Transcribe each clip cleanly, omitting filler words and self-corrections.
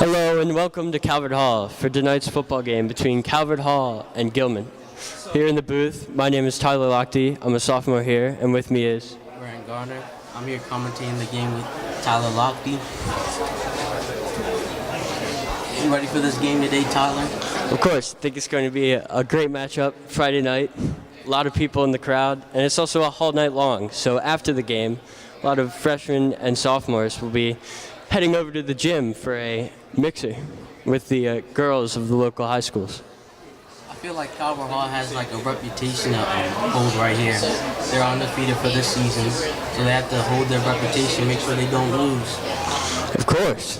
Hello and welcome to Calvert Hall for tonight's football game between Calvert Hall and Gilman. Here in the booth, my name is Tyler Lochte. I'm a sophomore here, and with me is Grant Garner. I'm here commentating the game with Tyler Lochte. You ready for this game today, Tyler? Of course, I think it's going to be a great matchup Friday night. A lot of people in the crowd, and it's also a whole night long. So after the game, a lot of freshmen and sophomores will be heading over to the gym for a mixer with the girls of the local high schools. I feel like Calvert Hall has like a reputation to hold right here. They're undefeated for this season, so they have to hold their reputation, make sure they don't lose. Of course.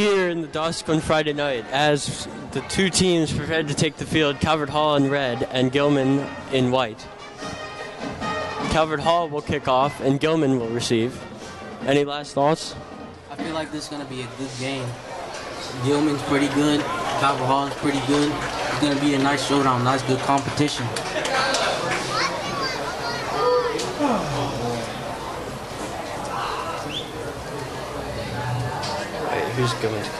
here in the dusk on Friday night as the two teams prepared to take the field, Calvert Hall in red and Gilman in white. Calvert Hall will kick off and Gilman will receive. Any last thoughts? I feel like this is going to be a good game. Gilman's pretty good. Calvert Hall is pretty good. It's going to be a nice showdown, nice good competition. Wait, who's Gilman's kick?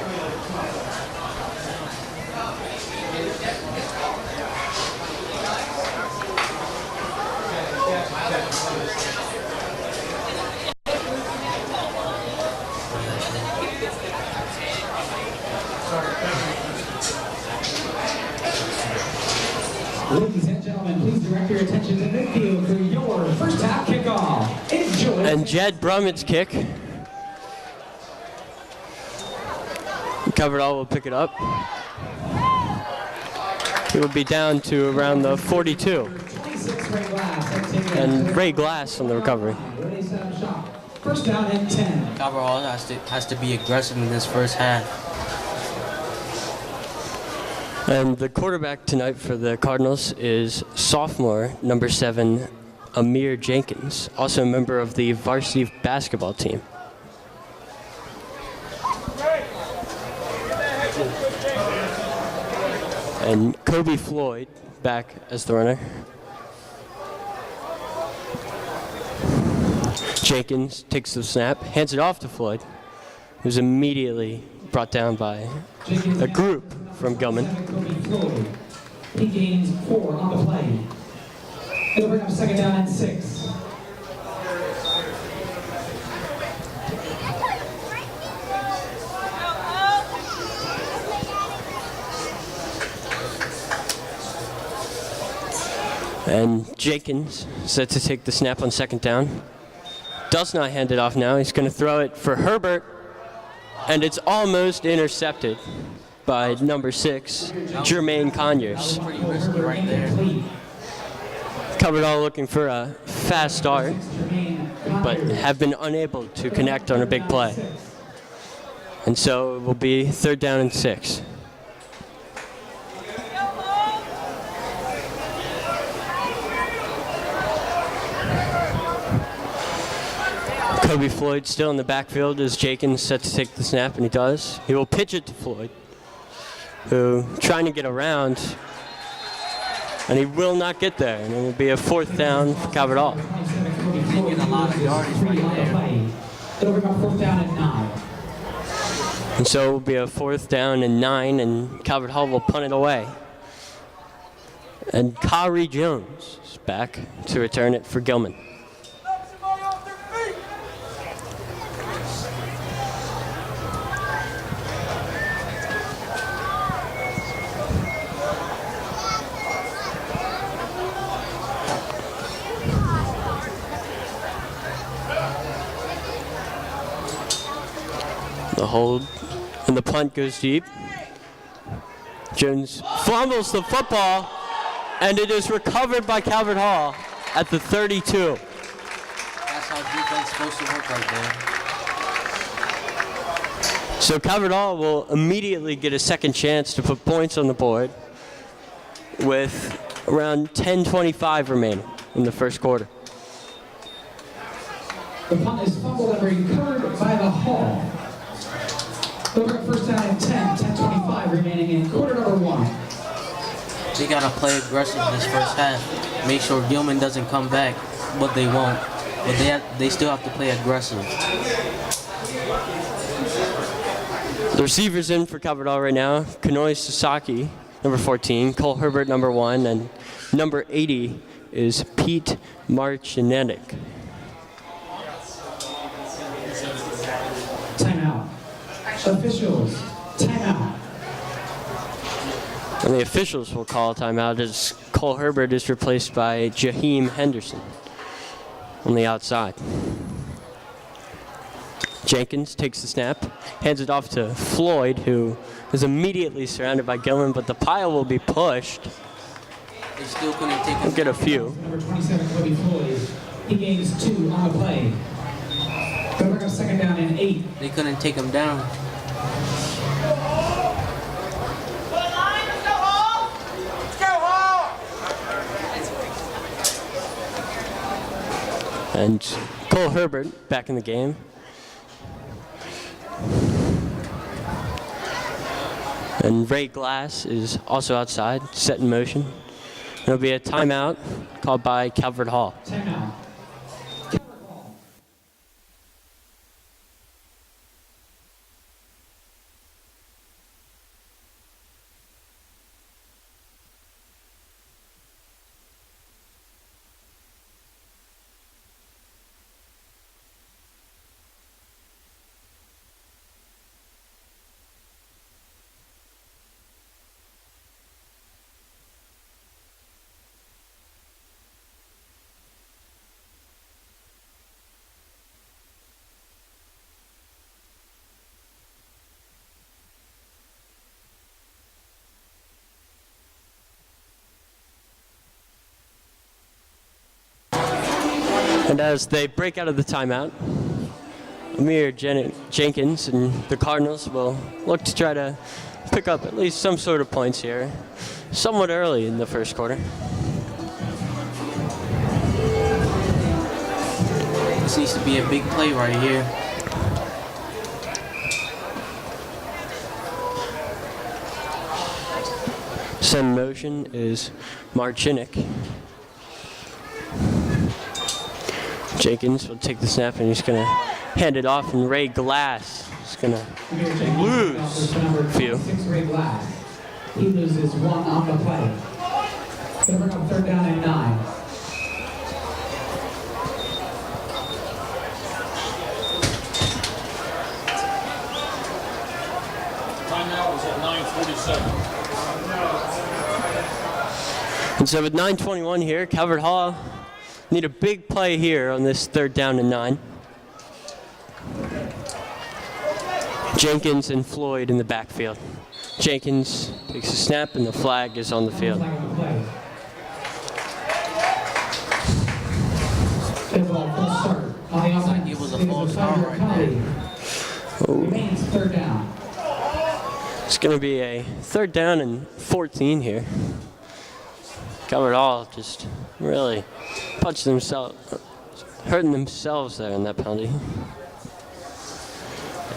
Ladies and gentlemen, please direct your attention to midfield for your first half kickoff. Enjoy. And Jed Brummett's kick. Calvert Hall will pick it up. He will be down to around the 42. And Ray Glass on the recovery. First down and 10. Calvert Hall has to be aggressive in this first half. And the quarterback tonight for the Cardinals is sophomore, number 7, Amir Jenkins, also a member of the varsity basketball team. And Kobe Floyd back as the runner. Jenkins takes the snap, hands it off to Floyd, who's immediately brought down by a group from Gilman. He gains 4 on the play. It'll bring up second down and 6. And Jenkins set to take the snap on second down. Does not hand it off now. He's going to throw it for Herbert. And it's almost intercepted by number 6, Jermaine Conyers. Pretty risky right there. Calvert Hall looking for a fast start, but have been unable to connect on a big play. And so it will be third down and 6. Kobe Floyd still in the backfield as Jenkins set to take the snap, and he does. He will pitch it to Floyd, who trying to get around, and he will not get there, and it will be a fourth down for Calvert Hall. Taking a lot of yardage right there. It'll bring up fourth down and 9. And so it will be a fourth down and 9, and Calvert Hall will punt it away. And Kyrie Jones is back to return it for Gilman. The hold, and the punt goes deep. Jones fumbles the football, and it is recovered by Calvert Hall at the 32. That's how defense is supposed to work right there. So Calvert Hall will immediately get a second chance to put points on the board with around 10:25 remaining in the first quarter. The punt is fumbled and recovered by the Hall. Over first down and 10:25 remaining in quarter number 1. They got to play aggressive this first half. Make sure Gilman doesn't come back, but they won't. But they still have to play aggressive. The receivers in for Calvert Hall right now, Kanoi Sasaki, number 14, Cole Herbert, number 1, and number 80 is Pete Marchinetic. Timeout. Officials, timeout. And the officials will call a timeout as Cole Herbert is replaced by Jaheim Henderson on the outside. Jenkins takes the snap, hands it off to Floyd, who is immediately surrounded by Gilman, but the pile will be pushed. They still couldn't take We'll get a few. Number 27, Kobe Floyd. He gains 2 on the play. They'll bring up second down and 8. They couldn't take him down. And Cole Herbert back in the game. And Ray Glass is also outside, set in motion. There'll be a timeout called by Calvert Hall. Timeout. And as they break out of the timeout, Amir Jenkins and the Cardinals will look to try to pick up at least some sort of points here, somewhat early in the first quarter. This needs to be a big play right here. Set in motion is Marchinik. Jenkins will take the snap and he's going to hand it off, and Ray Glass is going to lose a few. Ray Glass. He loses one on the play. Going to bring up 3rd down and 9. Timeout was at 9:47. And so with 9:21 here, Calvert Hall need a big play here on this 3rd down and 9. Jenkins and Floyd in the backfield. Jenkins takes a snap and the flag is on the field. Looks like it was a false start right there. Remains 3rd down. It's going to be a 3rd down and 14 here. Calvert Hall just really punched themselves, hurting themselves there in that penalty.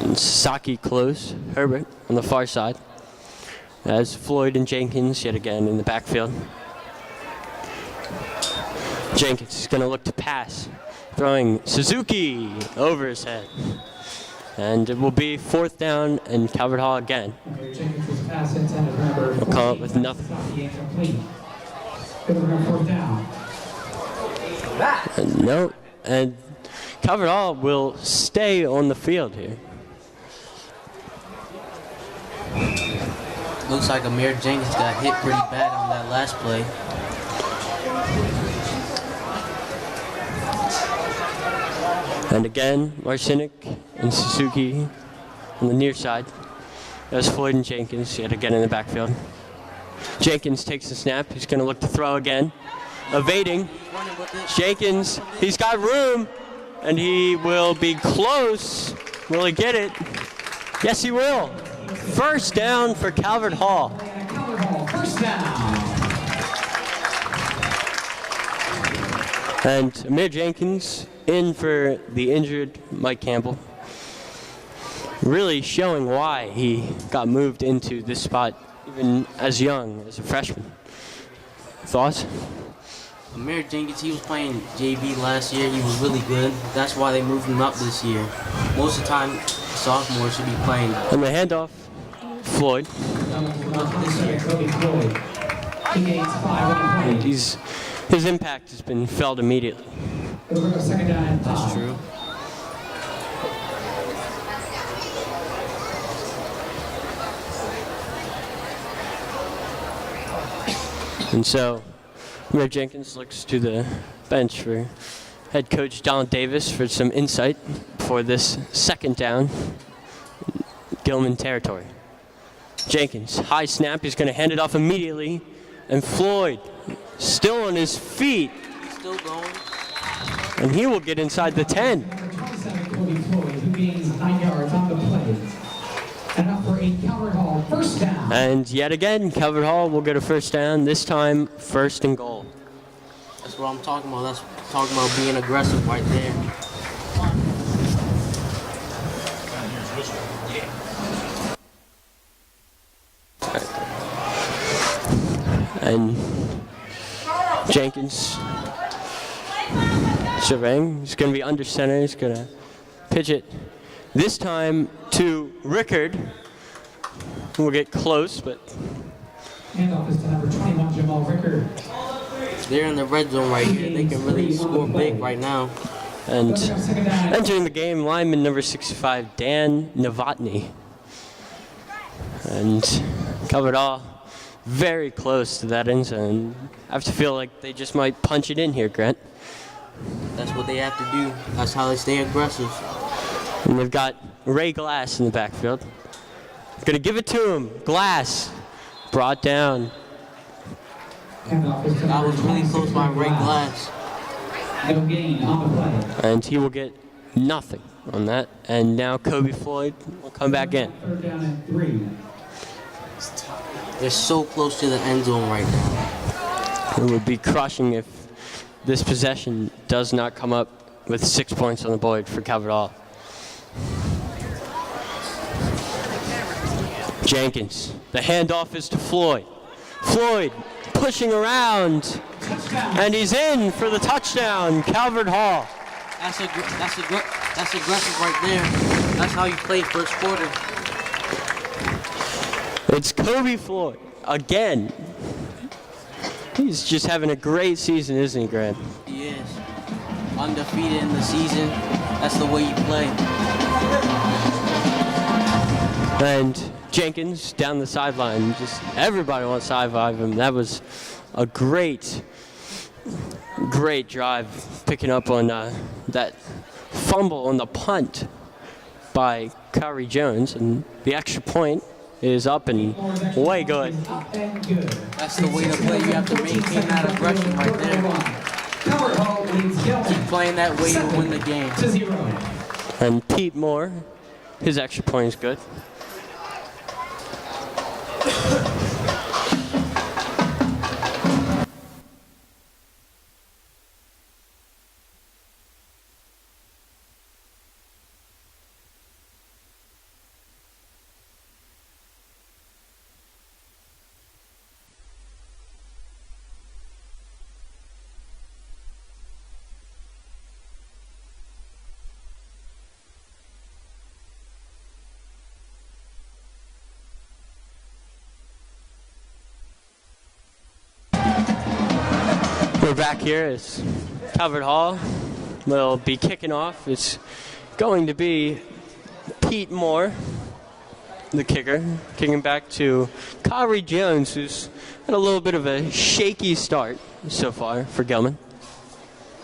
And Saki close, Herbert on the far side. As Floyd and Jenkins yet again in the backfield. Jenkins is going to look to pass, throwing Suzuki over his head. And it will be 4th down and Calvert Hall again. We'll call it with nothing. And no, and Calvert Hall will stay on the field here. Looks like Amir Jenkins got hit pretty bad on that last play. And again, Marcinik and Suzuki on the near side. There's Floyd and Jenkins yet again in the backfield. Jenkins takes the snap. He's going to look to throw again. Evading. Jenkins, he's got room, and he will be close. Will he get it? Yes, he will. 1st down for Calvert Hall. First down. And Amir Jenkins in for the injured Mike Campbell. Really showing why he got moved into this spot even as young as a freshman. Thoughts? Amir Jenkins, he was playing JV last year. He was really good. That's why they moved him up this year. Most of the time, sophomores should be playing. On the handoff, Floyd. And his impact has been felt immediately. That's true. And so, Amir Jenkins looks to the bench for head coach Don Davis for some insight for this 2nd down in Gilman territory. Jenkins, high snap, he's going to hand it off immediately, and Floyd still on his feet. Still going. And he will get inside the 10. Who gains 9 yards on the play. And up for a Calvert Hall 1st down. And yet again, Calvert Hall will get a 1st down, this time 1st and goal. A That's what I'm talking about. That's talking about being aggressive right there. And Jenkins surveying. He's going to be under center. He's going to pitch it this time to Rickard. We'll get close, but Handoff is to number 21, Jamal Rickard. They're in the red zone right here. They can really score big right now. and entering the game, lineman number 65, Dan Novotny. And covered all very close to that end zone. I have to feel like they just might punch it in here, Grant. That's what they have to do. That's how they stay aggressive. And they've got Ray Glass in the backfield. Gonna give it to him. Glass brought down. That was really close by Ray Glass. No gain on the play. And he will get nothing on that. And now Kobe Floyd will come back in. Third down and 3. They're so close to the end zone right now. It would be crushing if this possession does not come up with 6 points on the board for Caverdall. Jenkins. The handoff is to Floyd. Floyd pushing around. And he's in for the touchdown, Calvert Hall. That's aggressive right there. That's how you play first quarter. It's Kobe Floyd again. He's just having a great season, isn't he, Grant? He is. Undefeated in the season. That's the way you play. And Jenkins down the sideline. Just everybody wants to high-five him. That was a great drive, picking up on that fumble on the punt by Kyrie Jones, and the extra point is up and way good. That's the way to play. You have to maintain that aggression right there. Keep playing that way to win the game. And Pete Moore, his extra point is good. We're back here as Calvert Hall will be kicking off. It's going to be Pete Moore, the kicker, kicking back to Kyrie Jones, who's had a little bit of a shaky start so far for Gilman.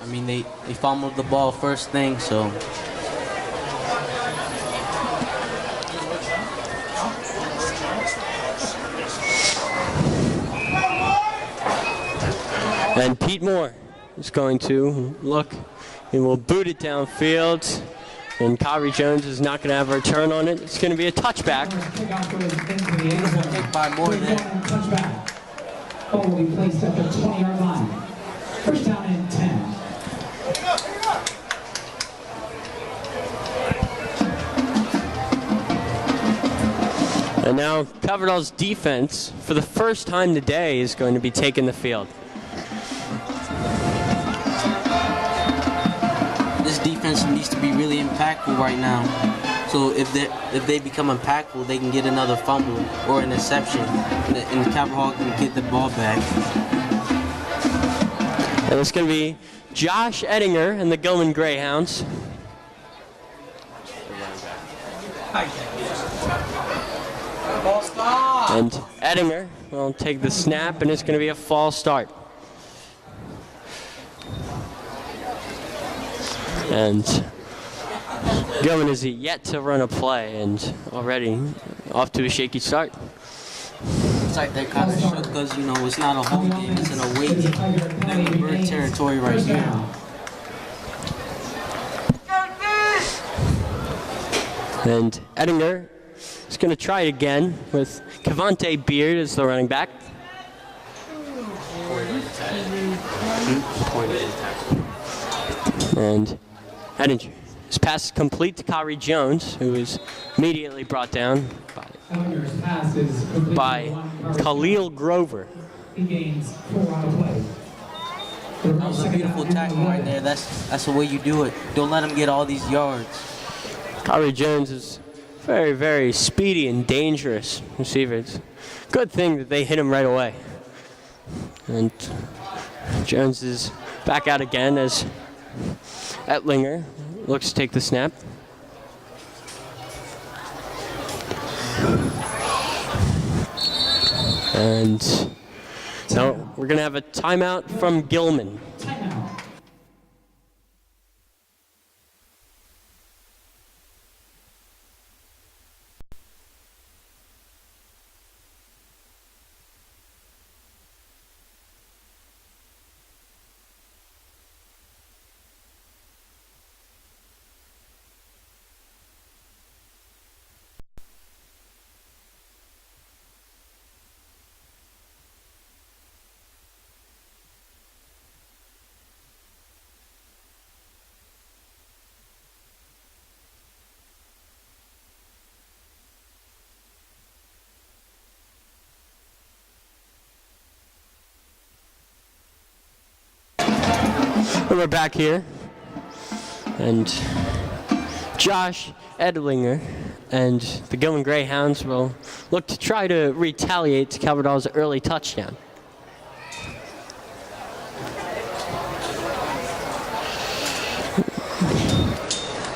I mean, they fumbled the ball first thing, so. And Pete Moore is going to look. He will boot it downfield. And Kyrie Jones is not going to have a return on it. It's going to be a touchback. Kick by Moore there. Ball will be placed at the 20-yard line. First down and 10. And now Caverdall's defense, for the first time today, is going to be taking the field. This defense needs to be really impactful right now. So if they become impactful, they can get another fumble or an interception, and Calvert Hall can get the ball back. And it's going to be Josh Ettinger and the Gilman Greyhounds. And Ettinger will take the snap, and it's going to be a false start. And Gilman is yet to run a play, and already off to a shaky start. It's like they're kind of shook because, you know, it's not a home game, it's an away game. They're in bird territory right here. And Ettinger is going to try it again with Cavante Beard as the running back. And head injury. His pass is complete to Kyrie Jones, who is immediately brought down Ellinger's pass is complete by to one. Khalil Grover. He gains 4 on the play. That was a beautiful tackle right there. That's the way you do it. Don't let him get all these yards. Kyrie Jones is very, very speedy and dangerous receiver. It's a good thing that they hit him right away. And Jones is back out again as Ettlinger looks to take the snap. And so we're going to have a timeout from Gilman. Timeout. And we're back here. And Josh Edlinger and the Gilman Greyhounds will look to try to retaliate to Calverdall's early touchdown.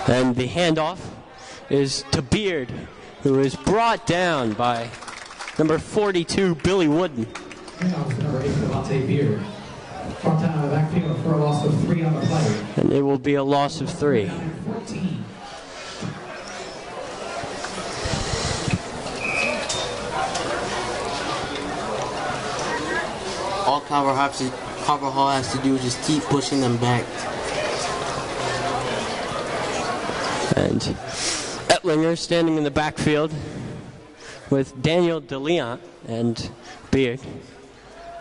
And the handoff is to Beard, who is brought down by number 42, Billy Wooden. Handoff to number 8, Devontae Beard. Brought down out of the backfield for a loss of 3 on the play. And it will be a loss of 3. 14. All Carvajal has to do is just keep pushing them back. And Ettlinger standing in the backfield with Daniel DeLeon and Beard.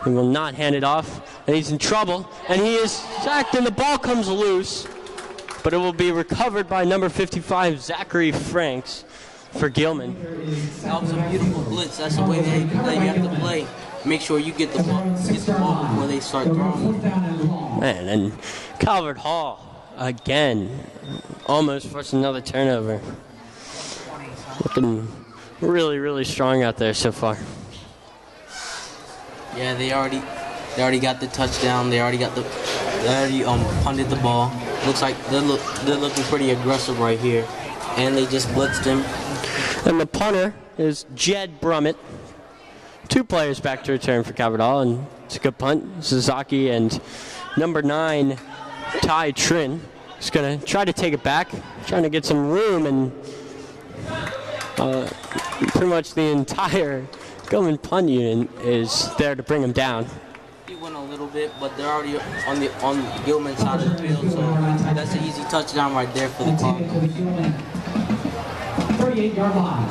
He will not hand it off, and he's in trouble, and he is sacked, and the ball comes loose, but it will be recovered by number 55, Zachary Franks, for Gilman. That was a beautiful blitz. That's the way that you have to play. Make sure you get the ball before they start throwing. Man, and Calvert Hall, again, almost forced another turnover. Looking really, really strong out there so far. Yeah, they already got the touchdown. They already punted the ball. Looks like they're looking pretty aggressive right here, and they just blitzed him. And the punter is Jed Brummett. 2 players back to return for Calverdall, and it's a good punt. Suzuki and number 9, Ty Trin, is going to try to take it back, trying to get some room, and pretty much the entire Gilman punt unit is there to bring him down. He went a little bit, but they're already on Gilman's side of the field, so that's an easy touchdown right there for the Cardinals. 38-yard line.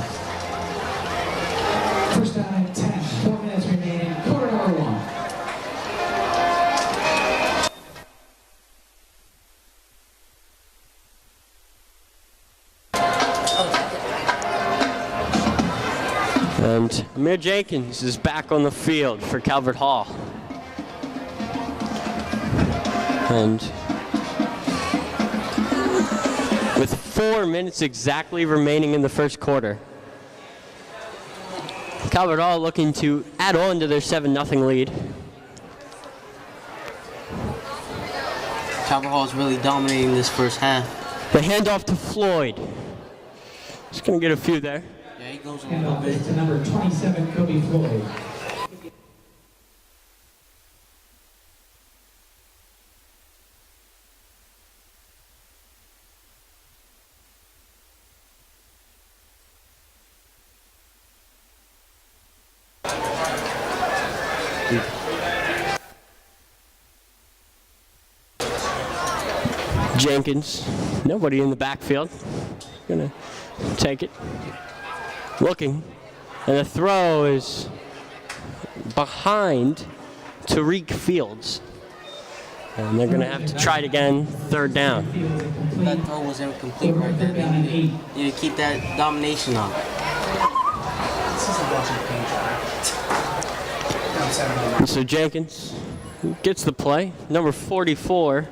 First down and 10. 4 minutes remaining. Quarter number 1. And Amir Jenkins is back on the field for Calvert Hall. And with 4 minutes exactly remaining in the first quarter, Calvert Hall looking to add on to their 7-0 lead. Calvert Hall is really dominating this first half. The handoff to Floyd. Just going to get a few there. Yeah, he goes a And little off bit. is to number 27, Kobe Floyd. Jenkins, nobody in the backfield. Gonna take it. Looking. And the throw is behind Tariq Fields. And they're going to have to try it again, third down. That throw was incomplete right there. They need to keep that domination up. So Jenkins gets the play. Number 44,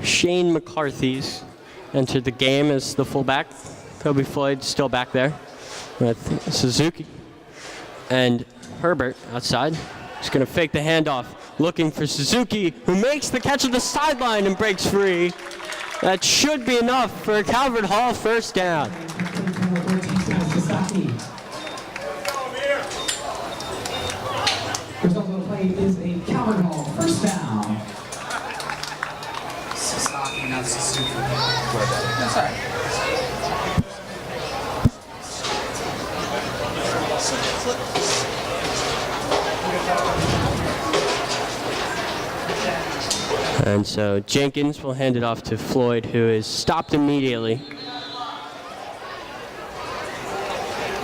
Shane McCarthy's entered the game as the fullback. Kobe Floyd still back there with Suzuki. And Herbert outside. He's going to fake the handoff, looking for Suzuki, who makes the catch at the sideline and breaks free. That should be enough for a Calvert Hall first down. Result of the play is a Calvert Hall first down. Sasaki, not Suzuki. That's all right. And so Jenkins will hand it off to Floyd, who is stopped immediately.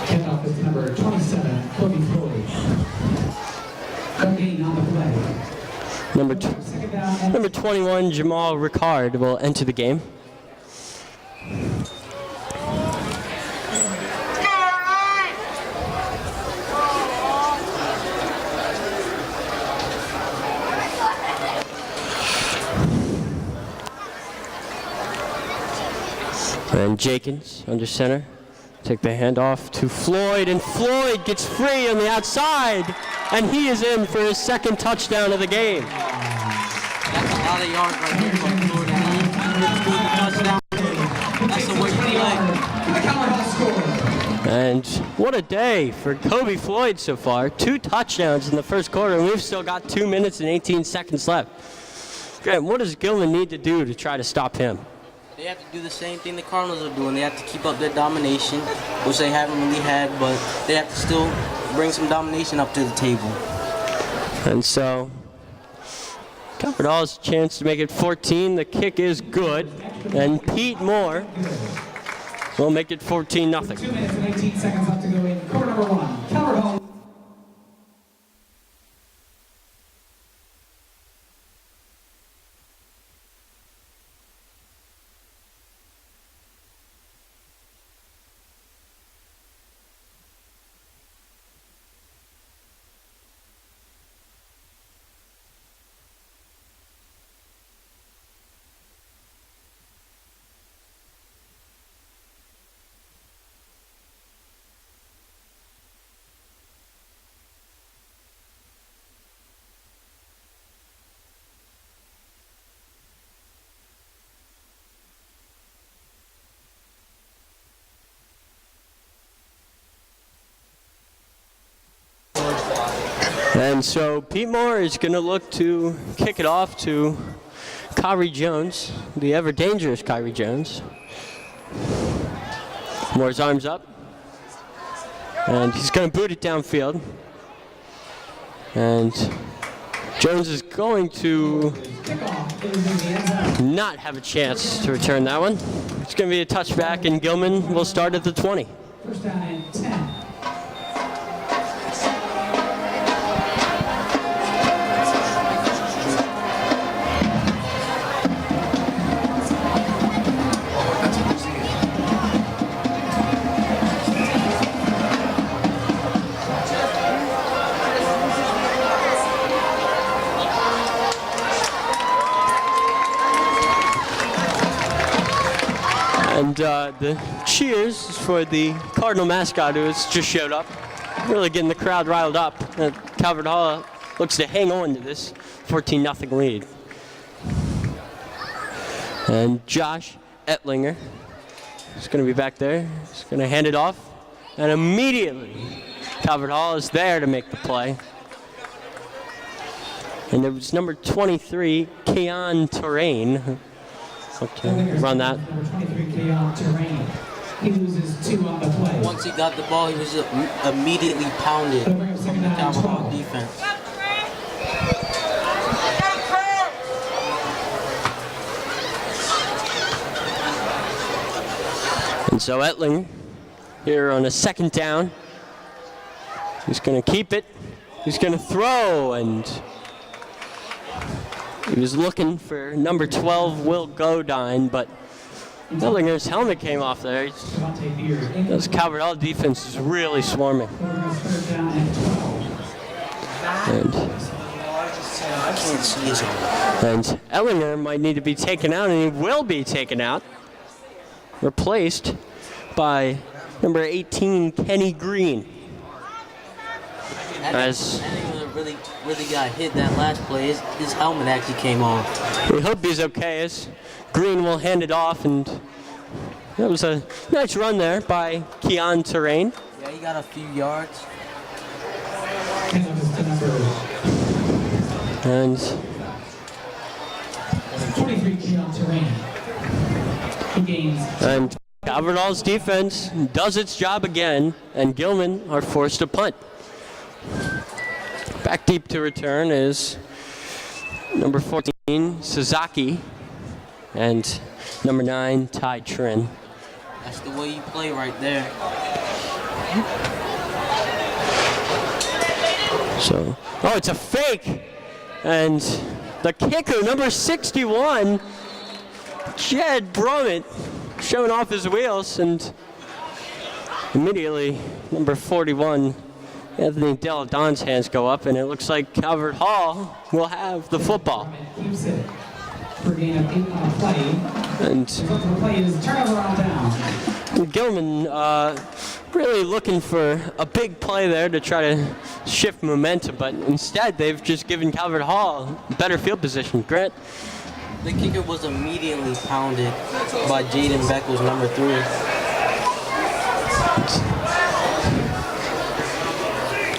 Handoff is number 27, Kobe Floyd. No gain on the play. Number 21, Jamal Ricard, will enter the game. And Jenkins under center. Take the handoff to Floyd, and Floyd gets free on the outside, and he is in for his second touchdown of the game. That's a lot of yards right there from Floyd. Touchdown. That's the way you play. And what a day for Kobe Floyd so far. 2 touchdowns in the first quarter, and we've still got 2 minutes and 18 seconds left. Grant, what does Gilman need to do to try to stop him? They have to do the same thing the Cardinals are doing. They have to keep up their domination, which they haven't really had, but they have to still bring some domination up to the table. And so, Calvert Hall has a chance to make it 14. The kick is good, and Pete Moore will make it 14-0. 2 minutes and 18 seconds left to go in quarter number 1. Calvert Hall. And so Pete Moore is going to look to kick it off to Kyrie Jones, the ever-dangerous Kyrie Jones. Moore's arms up. And he's going to boot it downfield. And Jones is going to not have a chance to return that one. It's going to be a touchback, and Gilman will start at the 20. First down and 10. And the cheers for the Cardinal mascot who has just showed up. Really getting the crowd riled up. Calvert Hall looks to hang on to this 14-0 lead. And Josh Ettlinger is going to be back there. He's going to hand it off. And immediately, Calvert Hall is there to make the play. And there was number 23, Keon Terrain. Okay, run that. Number 23, Keon Terrain. He loses 2 on the play. Once he got the ball, he was immediately pounded from the Calvert Hall defense. And so Ettling here on a second down. He's going to keep it. He's going to throw, and He was looking for number 12, Will Godine, but Ellinger's helmet came off there. This Calvert Hall defense is really swarming. And Ellinger might need to be taken out, and he will be taken out. Replaced by number 18, Kenny Green. As really got hit that last play. His helmet actually came off. we hope he's okay, as Green will hand it off, and that was a nice run there by Keon Terrain. Yeah, he got a few yards. And 43 Keon Terrain. He gains. And Calvert Hall's defense does its job again, and Gilman are forced to punt. Back deep to return is number 14, Suzaki, and number 9, Ty Trin. That's the way you play right there. So, oh, it's a fake. And the kicker, number 61, Jed Brummett, showing off his wheels, and immediately number 41, Anthony Deladon's hands go up, and it looks like Calvert Hall will have the football. Keeps it for gain of 8 on a play. And The play is turnover on down. Gilman really looking for a big play there to try to shift momentum, but instead they've just given Calvert Hall better field position. Grant? The kicker was immediately pounded by Jaden Beckles, number 3.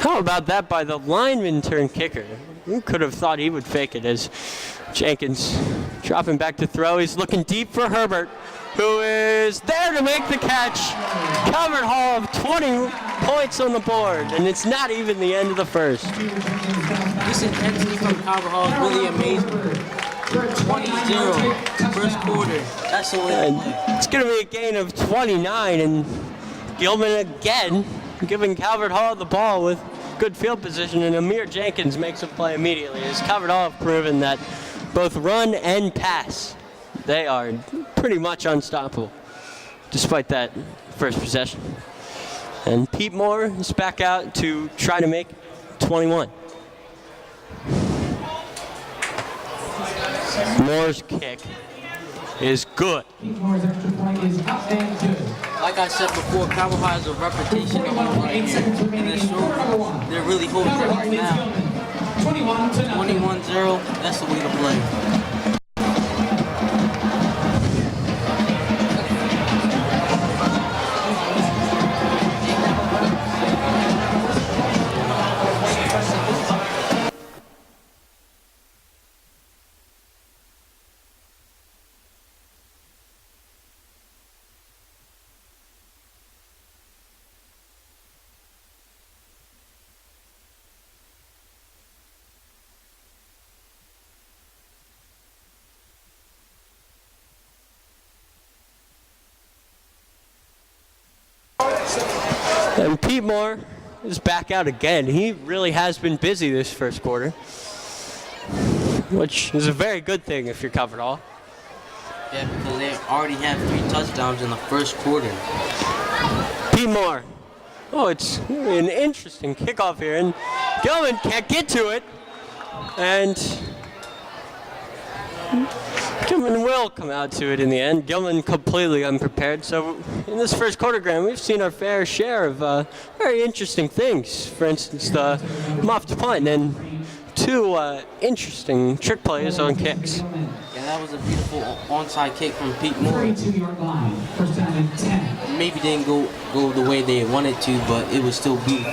How about that by the lineman turned kicker? Who could have thought he would fake it, as Jenkins dropping back to throw. He's looking deep for Herbert, who is there to make the catch. Calvert Hall of 20 points on the board, and it's not even the end of the first. This intensity from Calvert Hall is really amazing. 20-0, first quarter. That's the way to play. It's going to be a gain of 29, and Gilman again giving Calvert Hall the ball with good field position, and Amir Jenkins makes a play immediately, as Calvert Hall have proven that both run and pass, they are pretty much unstoppable, despite that first possession. And Pete Moore is back out to try to make 21. Moore's kick is good. Pete Moore's extra point is up and good. Like I said before, Calvert Hall has a reputation of running here, and they're really holding it right now. 21-0, that's the way to play. And Pete Moore is back out again. He really has been busy this first quarter, which is a very good thing if you're Calvert Hall. Yeah, because they already have 3 touchdowns in the first quarter. Pete Moore. Oh, it's an interesting kickoff here, and Gilman can't get to it. And Gilman will come out to it in the end. Gilman completely unprepared. So in this first quarter, Graham, we've seen our fair share of very interesting things. For instance, the muffed punt and 2 interesting trick plays on kicks. Yeah, that was a beautiful onside kick from Pete Moore. 32-yard line, first down and 10. Maybe didn't go the way they wanted to, but it was still beautiful.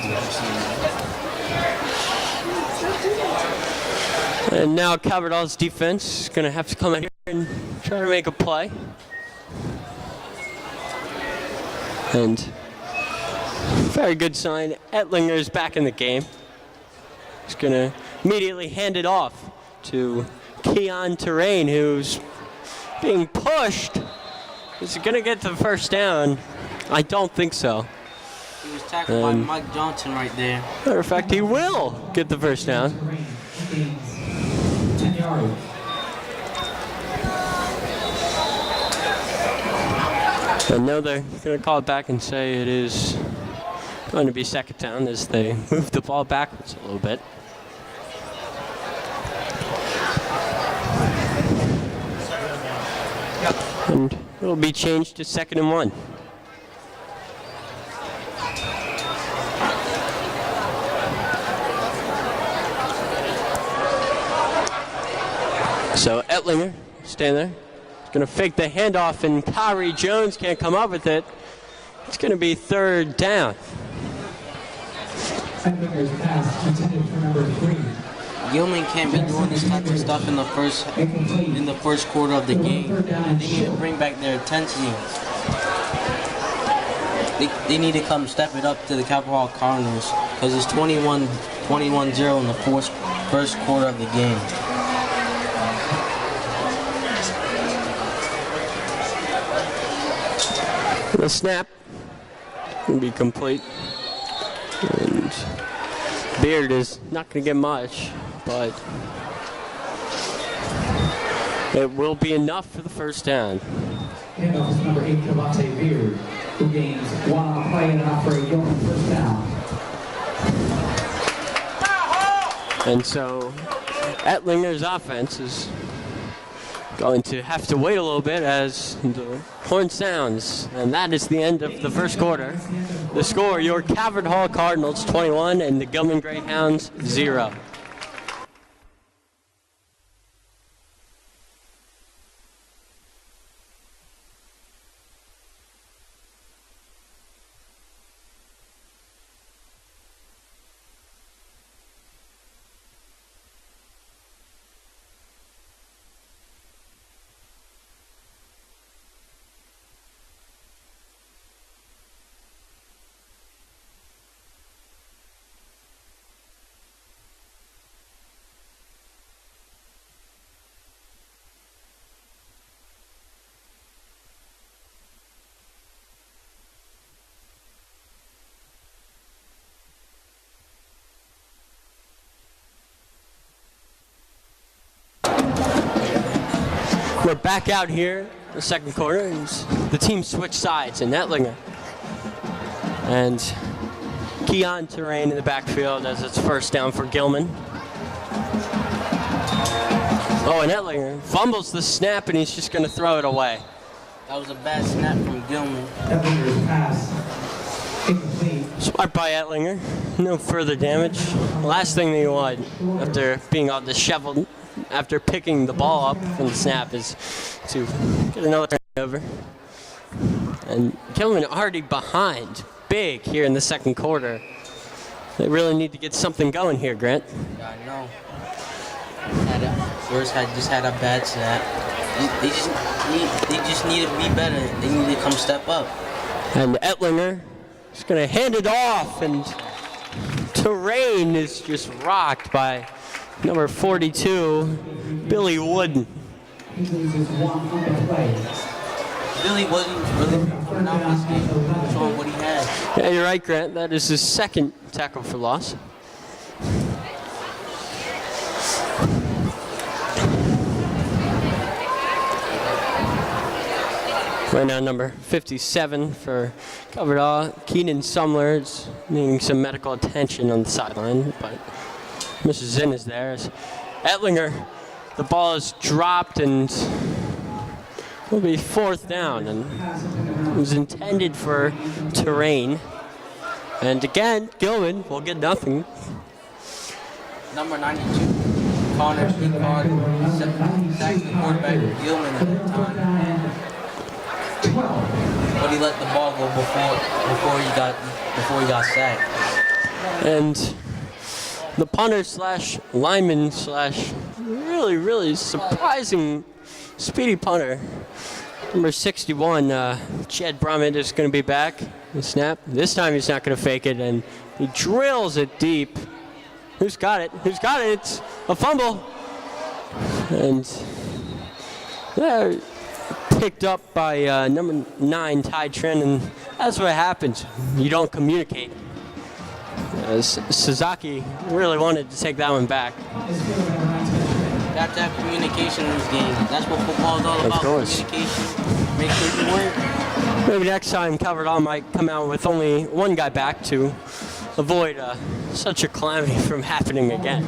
And now Calvert Hall's defense is going to have to come out here and try to make a play. And very good sign. Ettlinger is back in the game. He's going to immediately hand it off to Keon Terrain, who's being pushed. Is he going to get the first down? I don't think so. He was tackled by Mike Johnson right there. Matter of fact, he will get the first down. 10 yards. And now they're going to call it back and say it is going to be second down as they move the ball backwards a little bit. And it'll be changed to 2nd and 1. So Ettlinger, stand there. He's going to fake the handoff, and Kyrie Jones can't come up with it. It's going to be 3rd down. Ettlinger's pass intended for number 3. Gilman can't be doing this type of stuff in the first quarter of the game. They need to bring back their intensity. They need to come step it up to the Capitol Hall Cardinals because it's 21-0 in the first quarter of the game. The snap will be complete. And Beard is not going to get much, but it will be enough for the 1st down. Handoff is number 8, Cavante Beard, who gains 1 on the play and enough for a Gilman 1st down. And so Ettlinger's offense is going to have to wait a little bit as the horn sounds. And that is the end of the first quarter. The score, your Calvert Hall Cardinals 21 and the Gilman Greyhounds 0. We're back out here in the second quarter, and the team switched sides, and Ettlinger and Keon Terrain in the backfield as it's 1st down for Gilman. Oh, and Ettlinger fumbles the snap, and he's just going to throw it away. That was a bad snap from Gilman. Ettlinger's pass incomplete. Smart by Ettlinger. No further damage. Last thing that you want after being all disheveled after picking the ball up from the snap is to get another turnover. And Gilman already behind big here in the second quarter. They really need to get something going here, Grant. Yeah, I know. Just had a bad snap. They just need to be better. They need to come step up. And Ettlinger is going to hand it off, and Terrain is just rocked by number 42, Billy Wooden. He loses 1 on the play. Billy wasn't really coming out this game, showing what he had. Yeah, you're right, Grant. That is his 2nd tackle for loss. Right now, number 57 for Calvert Hall. Keenan Sumler is needing some medical attention on the sideline, but Mr. Zinn is there. Ettlinger, the ball is dropped and will be 4th down, and it was intended for Terrain. And again, Gilman will get nothing. Number 92, Connor Picard, sacked the quarterback Gilman at the time. But he let the ball go before he got sacked. And the punter slash lineman slash really surprising speedy punter, number 61, Chad Brummett is going to be back. The snap. This time he's not going to fake it, and he drills it deep. Who's got it? Who's got it? It's a fumble. And they're picked up by number 9, Ty Trent, and that's what happens. You don't communicate. Sasaki really wanted to take that one back. You have to have communication in this game. That's what football is all about. Of course. Communication. Make sure you win. Maybe next time Calvert-Hall might come out with only one guy back to avoid such a calamity from happening again.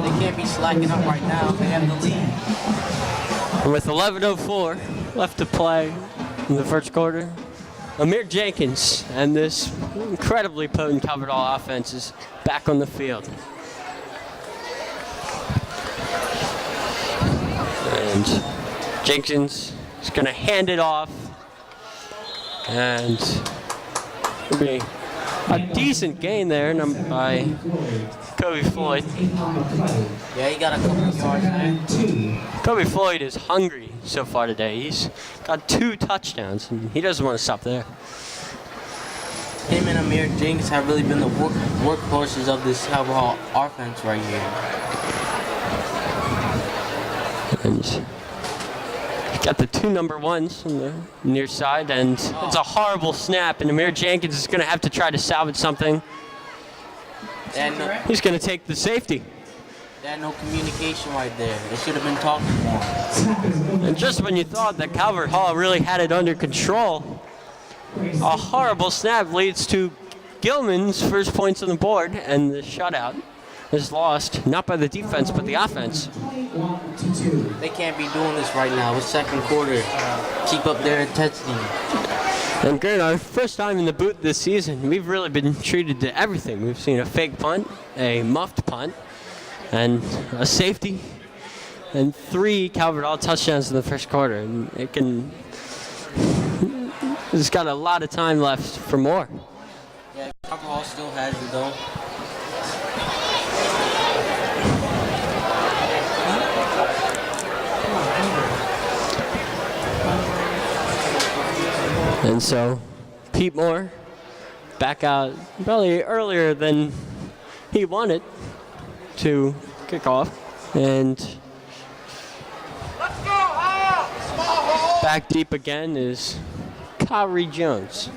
They can't be slacking up right now. They have the lead. And with 11:04 left to play in the first quarter, Amir Jenkins and this incredibly potent Calvert-Hall offense is back on the field. And Jenkins is going to hand it off. And it'll be a decent gain there by Kobe Floyd. Yeah, he got a couple of yards there. Kobe Floyd is hungry so far today. He's got 2 touchdowns, and he doesn't want to stop there. Him and Amir Jenkins have really been the workhorses of this Calvert-Hall offense right here. And got the 2 number ones on the near side, and it's a horrible snap, and Amir Jenkins is going to have to try to salvage something. And He's going to take the safety. they had no communication right there. They should have been talking more. And just when you thought that Calvert-Hall really had it under control, a horrible snap leads to Gilman's first points on the board, and the shutout is lost, not by the defense, but the offense. They can't be doing this right now. It's second quarter. Keep up their intensity. And good, our first time in the booth this season, we've really been treated to everything. We've seen a fake punt, a muffed punt, and a safety, and 3 Calvert-Hall touchdowns in the first quarter. And it's got a lot of time left for more. Yeah, Calvert-Hall still has it though. And so, Pete Moore back out probably earlier than he wanted to kick off. And back deep again is Kyrie Jones.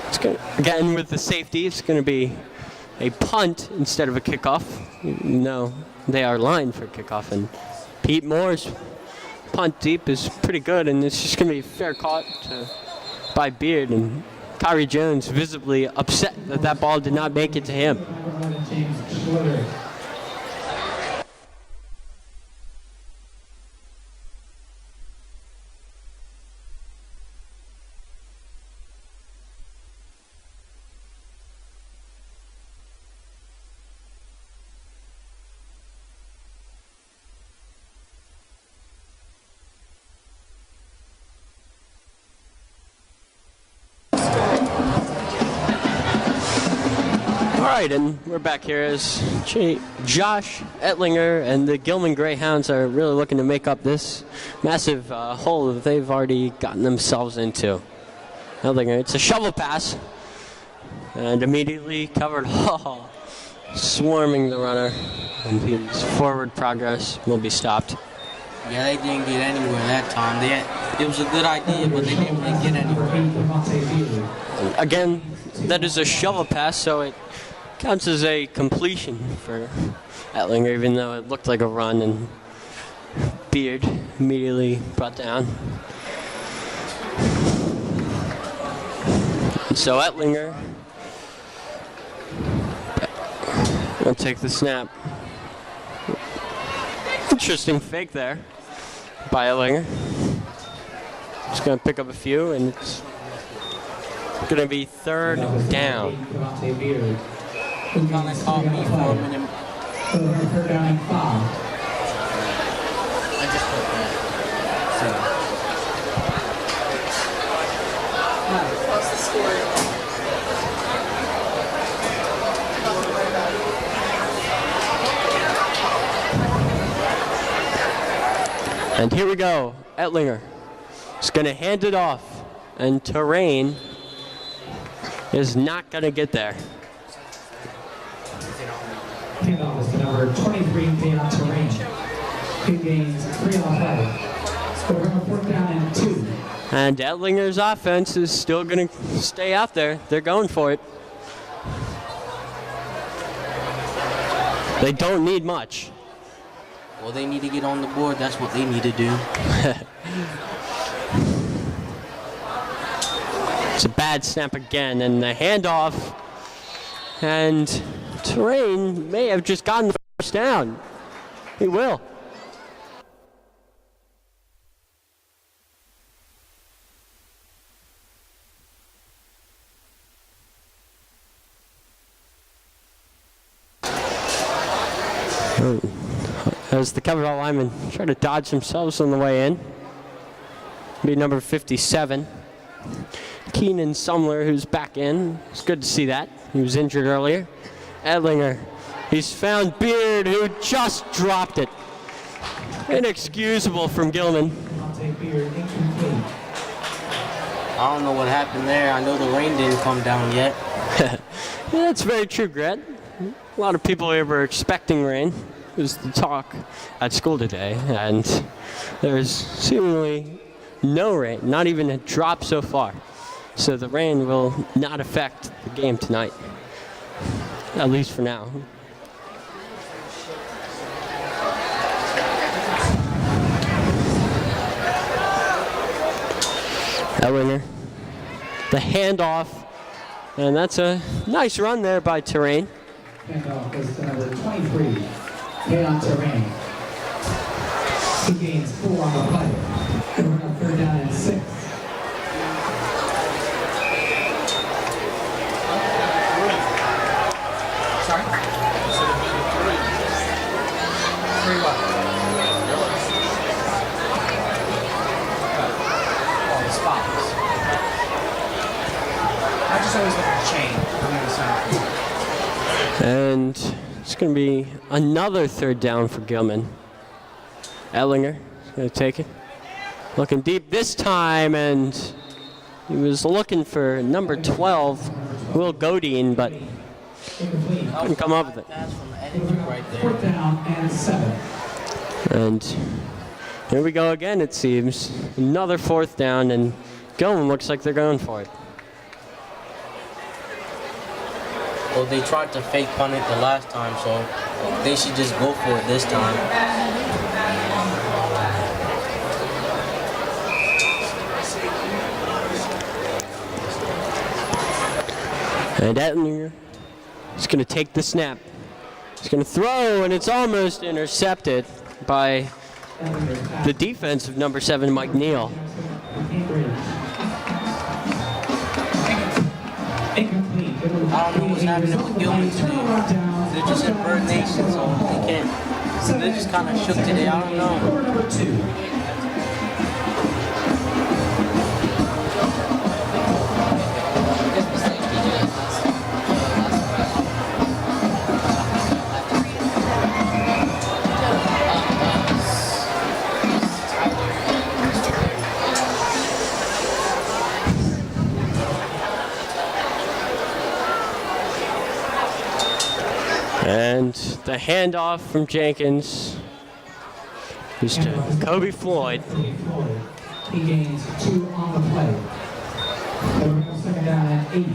It's gonna, again with the safety, it's going to be a punt instead of a kickoff. No, they are lined for kickoff. And Pete Moore's punt deep is pretty good, and it's just going to be fair caught by Beard, and Kyrie Jones visibly upset that that ball did not make it to him. All right, and we're back here as Josh Ettlinger and the Gilman Greyhounds are really looking to make up this massive hole that they've already gotten themselves into. Ettlinger, it's a shovel pass, and immediately covered Hall, swarming the runner, and his forward progress will be stopped. Yeah, they didn't get anywhere that time. It was a good idea, but they didn't really get anywhere. And again, that is a shovel pass, so it counts as a completion for Ettlinger, even though it looked like a run, and Beard immediately brought down. And so Ettlinger will take the snap. Interesting fake there by Ettlinger. Just going to pick up a few, and it's going to be 3rd down. Kind of caught me for a minute. Third down and 5. I just put that. What's the score? And here we go. Ettlinger is going to hand it off, and Terrain is not going to get there. Handoff is to number 23, Deion Terrain. He gains 3 on play. So we're going to 4th down and 2. And Ettlinger's offense is still going to stay out there. They're going for it. They don't need much. Well, they need to get on the board. That's what they need to do. It's a bad snap again, and the handoff. And Terrain may have just gotten the first down. He will. As the Capital linemen try to dodge themselves on the way in. Be number 57. Keenan Sumler, who's back in. It's good to see that. He was injured earlier. Edlinger. He's found Beard, who just dropped it. Inexcusable from Gilman. I don't know what happened there. I know the rain didn't come down yet. Yeah, that's very true, Grant. A lot of people here were expecting rain. It was the talk at school today, and there's seemingly no rain, not even a drop so far. So the rain will not affect the game tonight, at least for now. Edlinger, the handoff, and that's a nice run there by Terrain. Handoff goes to number 23, Pay on Terrain. He gains 4 on the play. Going up 3rd down and 6. Sorry? 3 what? Oh, the spots. I just always look at the chain. I'm going to sign. And it's going to be another 3rd down for Gilman. Edlinger is going to take it. Looking deep this time, and he was looking for number 12, Will Godin, but couldn't come up with it. Pass from Edinburgh right there. 4th down and 7. And here we go again, it seems. Another 4th down, and Gilman looks like they're going for it. Well, they tried to fake punt it the last time, so they should just go for it this time. And Edlinger is going to take the snap. He's going to throw, and it's almost intercepted by the defense of number 7, Mike Neal. I don't know what's happening with Gilman today. They're just in Bird Nation, so they can't. They're just kind of shook today. I don't know. Number 2. And the handoff from Jenkins is to Kobe Floyd. He gains 2 on the play. 2nd down and 8.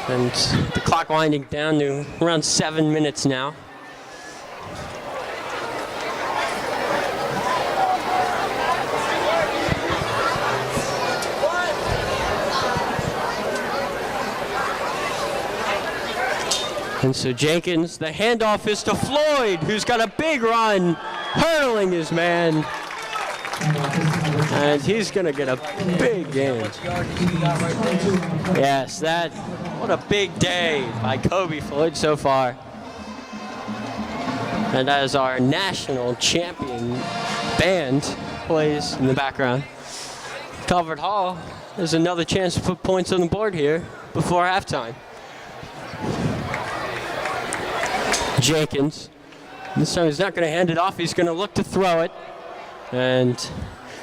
And the clock winding down to around 7 minutes now. And so Jenkins, the handoff is to Floyd, who's got a big run, hurdling his man. And he's going to get a big gain. Yes, what a big day by Kobe Floyd so far. And as our national champion band plays in the background, Calvert Hall has another chance to put points on the board here before halftime. Jenkins. This time he's not going to hand it off. He's going to look to throw it. And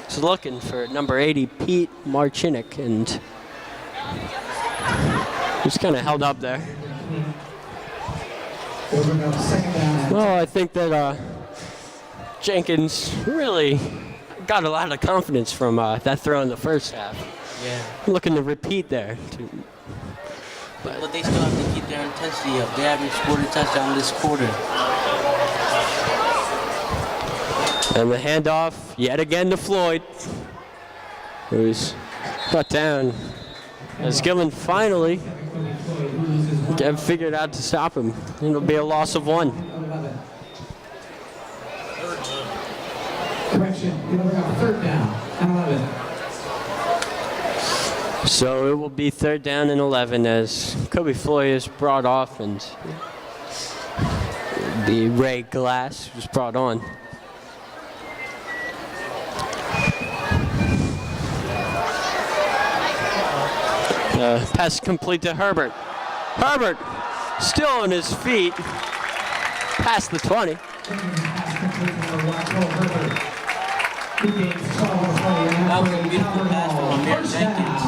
he's looking for number 80, Pete Marchinik. And he's kind of held up there. Well, I think that Jenkins really got a lot of confidence from that throw in the first half. Yeah. Looking to repeat there. But they still have to keep their intensity up. They haven't scored a touchdown this quarter. And the handoff yet again to Floyd, who's brought down as Gilman finally get figured out to stop him. It'll be a loss of 1. Correction, you're going to have 3rd down and 11. So it will be 3rd down and 11 as Kobe Floyd is brought off and the Ray Glass was brought on. Pass complete to Herbert. Herbert still on his feet, past the 20. That was a beautiful pass from Amir Jenkins.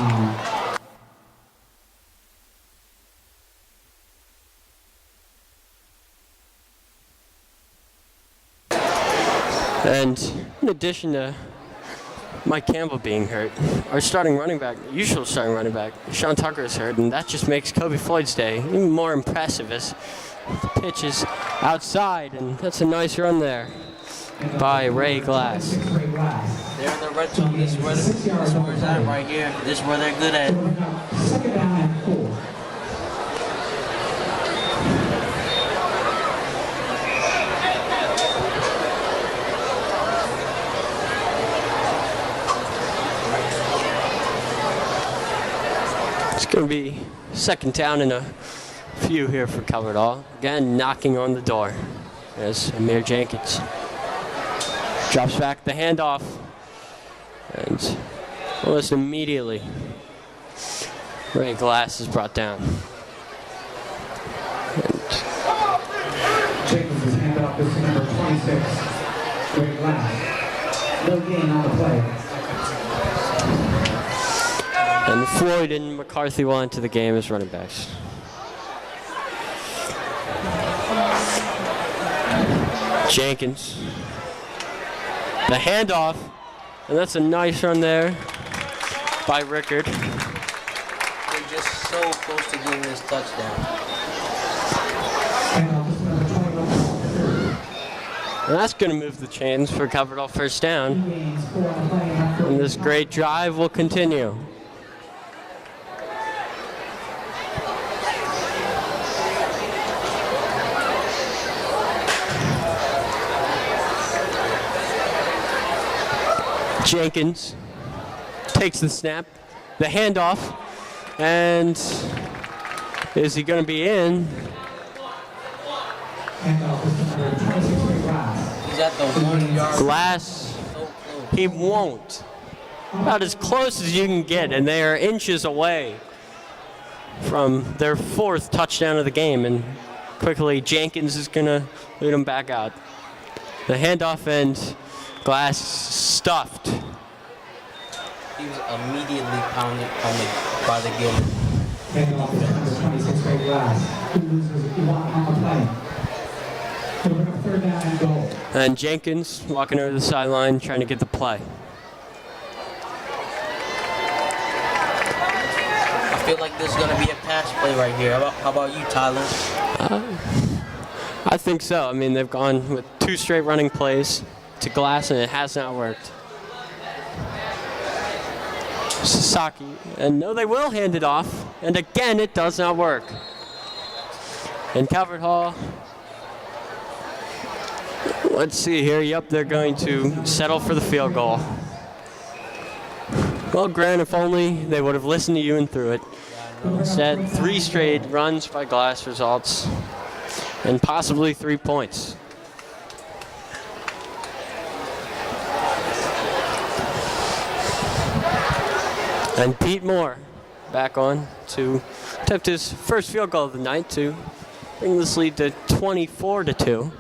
And in addition to Mike Campbell being hurt, our starting running back, usual starting running back, Sean Tucker is hurt, and that just makes Kobe Floyd's day even more impressive as the pitch is outside, and that's a nice run there by Ray Glass. They're in the red zone. This is where it's at right here. This is where they're good at. 2nd down and 4. It's going to be 2nd down and a few here for Coverdall. Again, knocking on the door as Amir Jenkins drops back the handoff. And almost immediately, Ray Glass is brought down. Jenkins is handed off this to number 26, Ray Glass. No gain on the play. And Floyd and McCarthy will enter the game as running backs. Jenkins. The handoff. And that's a nice run there by Rickard. They're just so close to getting this touchdown. And that's going to move the chains for Coverdall 1st down. And this great drive will continue. Jenkins takes the snap, the handoff, and is he going to be in? He's at the 1 yard. Glass, he won't. About as close as you can get, and they are inches away from their 4th touchdown of the game, and quickly Jenkins is going to lead them back out. The handoff and Glass stuffed. He was immediately pounded by the Gilman. Handoff is number 26, Ray Glass. Who loses on the play. We'll bring up 3rd down and goal. And Jenkins walking over the sideline trying to get the play. I feel like there's going to be a pass play right here. How about you, Tyler? I think so. I mean, they've gone with 2 straight running plays to Glass, and it has not worked. Sasaki, and no, they will hand it off, and again, it does not work. And Calvert Hall, let's see here. Yep, they're going to settle for the field goal. Well, Grant, if only they would have listened to you and threw it. Instead, 3 straight runs by Glass results, and possibly 3 points. And Pete Moore back on to attempt his first field goal of the night to bring this lead to 24-2.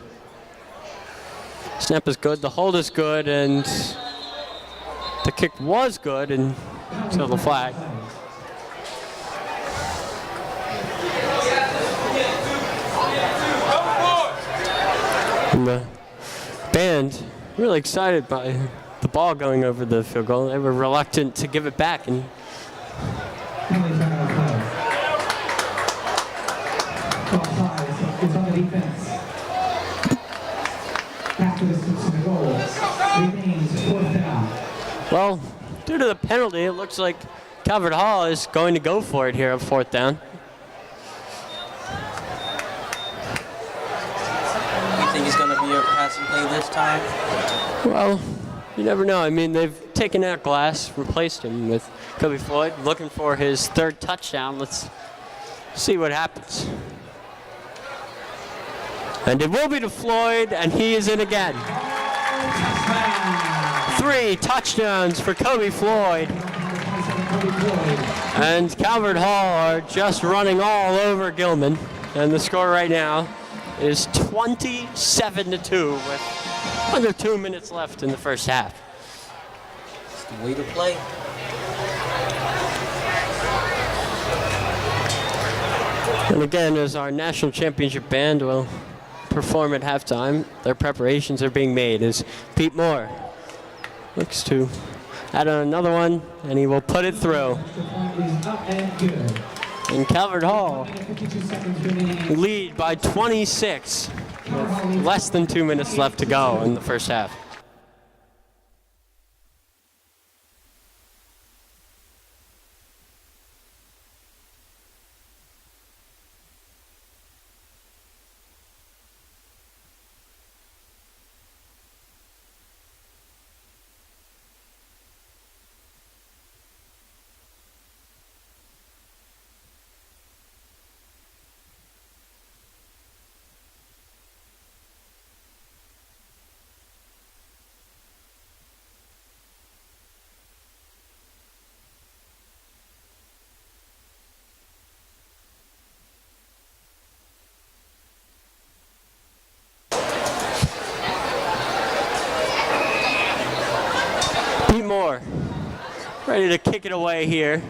Snap is good, the hold is good, and the kick was good until the flag. And the band really excited by the ball going over the field goal. They were reluctant to give it back. And It's on the defense. After this gets to the goal, remains 4th down. well, due to the penalty, it looks like Calvert Hall is going to go for it here on 4th down. You think it's going to be a passing play this time? Well, you never know. I mean, they've taken out Glass, replaced him with Kobe Floyd, looking for his 3rd touchdown. Let's see what happens. And it will be to Floyd, and he is in again. 3 touchdowns for Kobe Floyd. And Calvert Hall are just running all over Gilman. And the score right now is 27-2 with under 2 minutes left in the first half. It's the way to play. And again, as our national championship band will perform at halftime, their preparations are being made as Pete Moore looks to add on another one, and he will put it through. And Calvert Hall lead by 26 with less than 2 minutes left to go in the first half. Moore ready to kick it away here.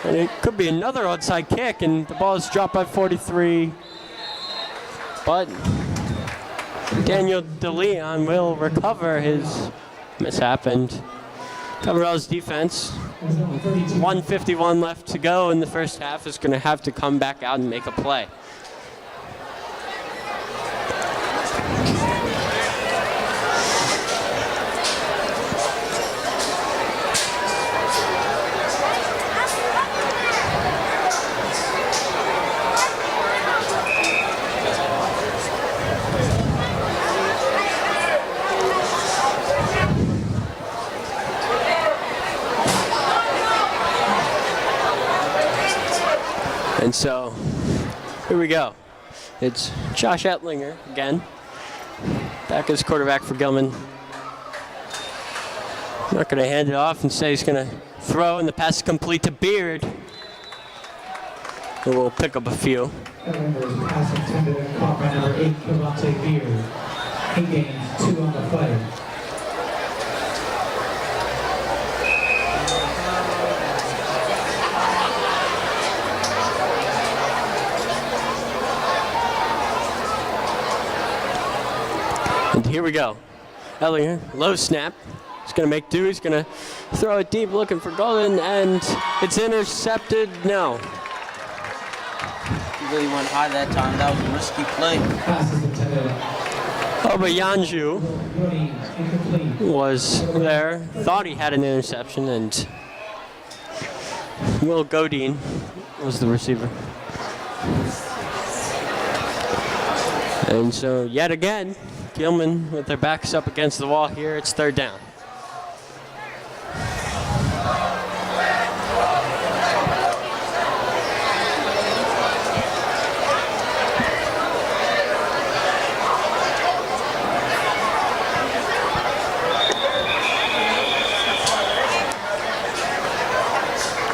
And it could be another onside kick, and the ball is dropped by 43. But Daniel DeLeon will recover his mishap and cover his defense. 1:51 left to go in the first half is going to have to come back out and make a play. And so, here we go. It's Josh Ettlinger again, back as quarterback for Gilman. Not going to hand it off and say he's going to throw, and the pass is complete to Beard, who will pick up a few. Ettlinger's pass intended and caught by number 8, Cavante Beard. He gains 2 on the play. And here we go. Ellinger, low snap. He's going to make do. He's going to throw it deep, looking for Golden, and it's intercepted. No. He really went high that time. That was a risky play. Passes intended. Obayanju Incomplete. was there, thought he had an interception, and Will Godin was the receiver. And so, yet again, Gilman with their backs up against the wall here. It's 3rd down.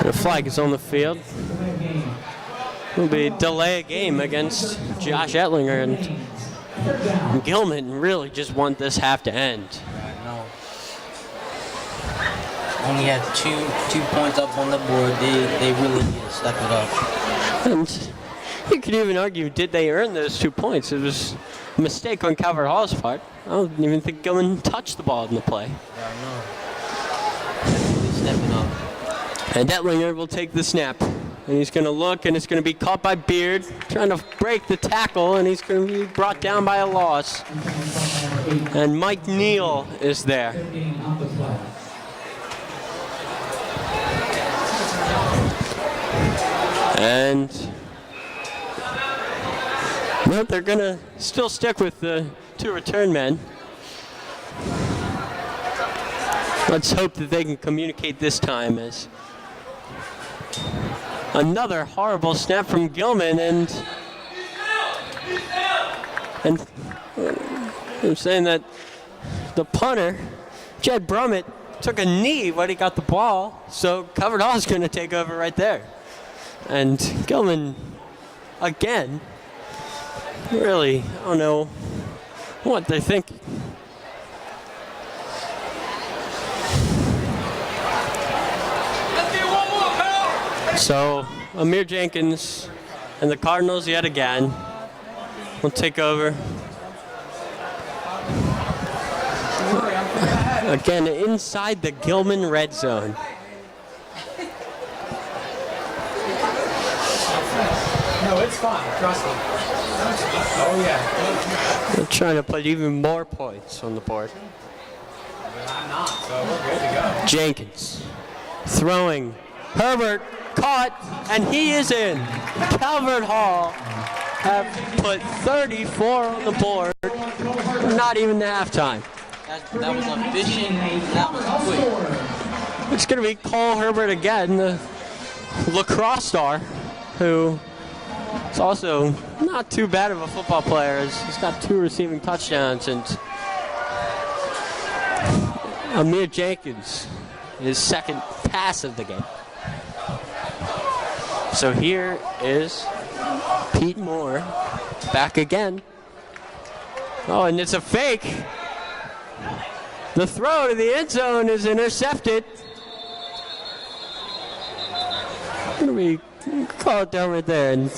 The flag is on the field. Will be delay a game against Josh Ettlinger, and Gilman really just want this half to end. No. Only had two points up on the board. They really need to step it up. And you could even argue, did they earn those 2 points? It was a mistake on Calvert Hall's part. I don't even think Gilman touched the ball in the play. Yeah, I know. Really stepping up. And Ettlinger will take the snap. And he's going to look, and it's going to be caught by Beard, trying to break the tackle, and he's going to be brought down by a loss. And Mike Neal is there. And no, they're going to still stick with the 2 return men. Let's hope that they can communicate this time, as another horrible snap from Gilman, and I'm saying that the punter, Jed Brummett, took a knee when he got the ball, so Covered Hall's going to take over right there. And Gilman, again, really, I don't know what they think. So Amir Jenkins and the Cardinals yet again will take over. Again, inside the Gilman red zone. No, it's fine. Trust me. Oh, yeah. They're trying to put even more points on the board. I'm not, so we're good to go. Jenkins throwing. Herbert caught, and he is in. Calvert Hall have put 34 on the board. Not even the halftime. That was efficient. That was quick. It's going to be Cole Herbert again, the lacrosse star, who is also not too bad of a football player. He's got 2 receiving touchdowns, and Amir Jenkins, his second pass of the game. So here is Pete Moore back again. Oh, and it's a fake. The throw to the end zone is intercepted. Going to be called down right there. And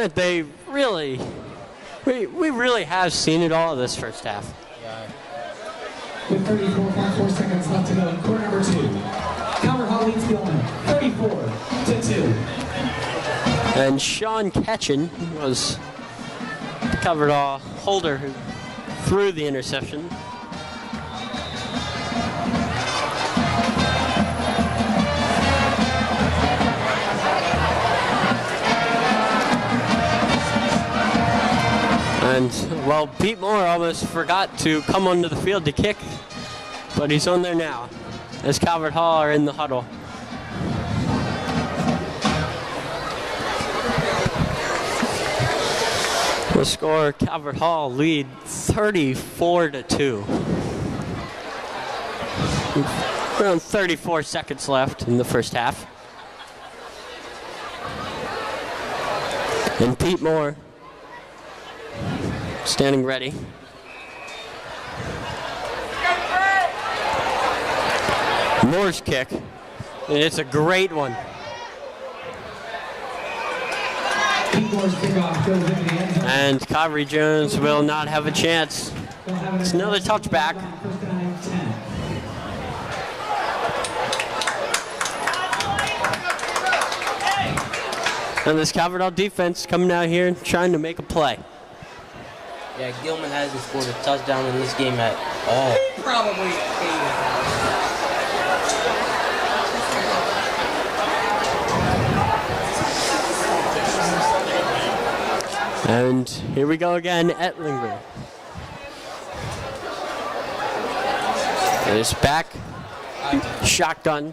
Grant, they really, we really have seen it all this first half. With 34.4 seconds left to go in quarter number 2. Calvert Hall leads Gilman 34-2. And Sean Ketchen was the Calvert Hall holder who threw the interception. And, well, Pete Moore almost forgot to come onto the field to kick, but he's on there now as Calvert Hall are in the huddle. The score, Calvert Hall lead 34-2. Around 34 seconds left in the first half. And Pete Moore standing ready. Moore's kick, and it's a great one. And Kyrie Jones will not have a chance. It's another touchback. And this Calvert Hall defense coming out here trying to make a play. Yeah, Gilman hasn't scored a touchdown in this game at all. Probably 8. And here we go again, Ettlinger. It's back. Shotgun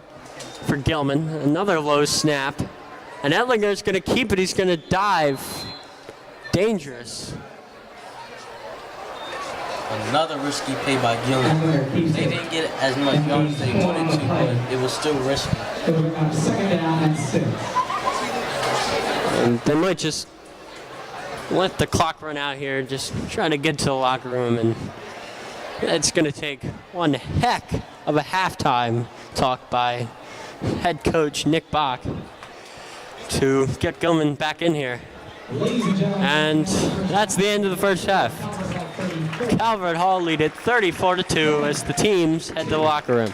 for Gilman. Another low snap. And Ettlinger's going to keep it. He's going to dive. Dangerous. Another risky play by Gilman. They didn't get as much yards as they wanted to, but it was still risky. Second down and 6. And they might just let the clock run out here, just trying to get to the locker room, and it's going to take one heck of a halftime talk by head coach Nick Bach to get Gilman back in here. And that's the end of the first half. Calvert Hall lead it 34-2 as the teams head to the locker room.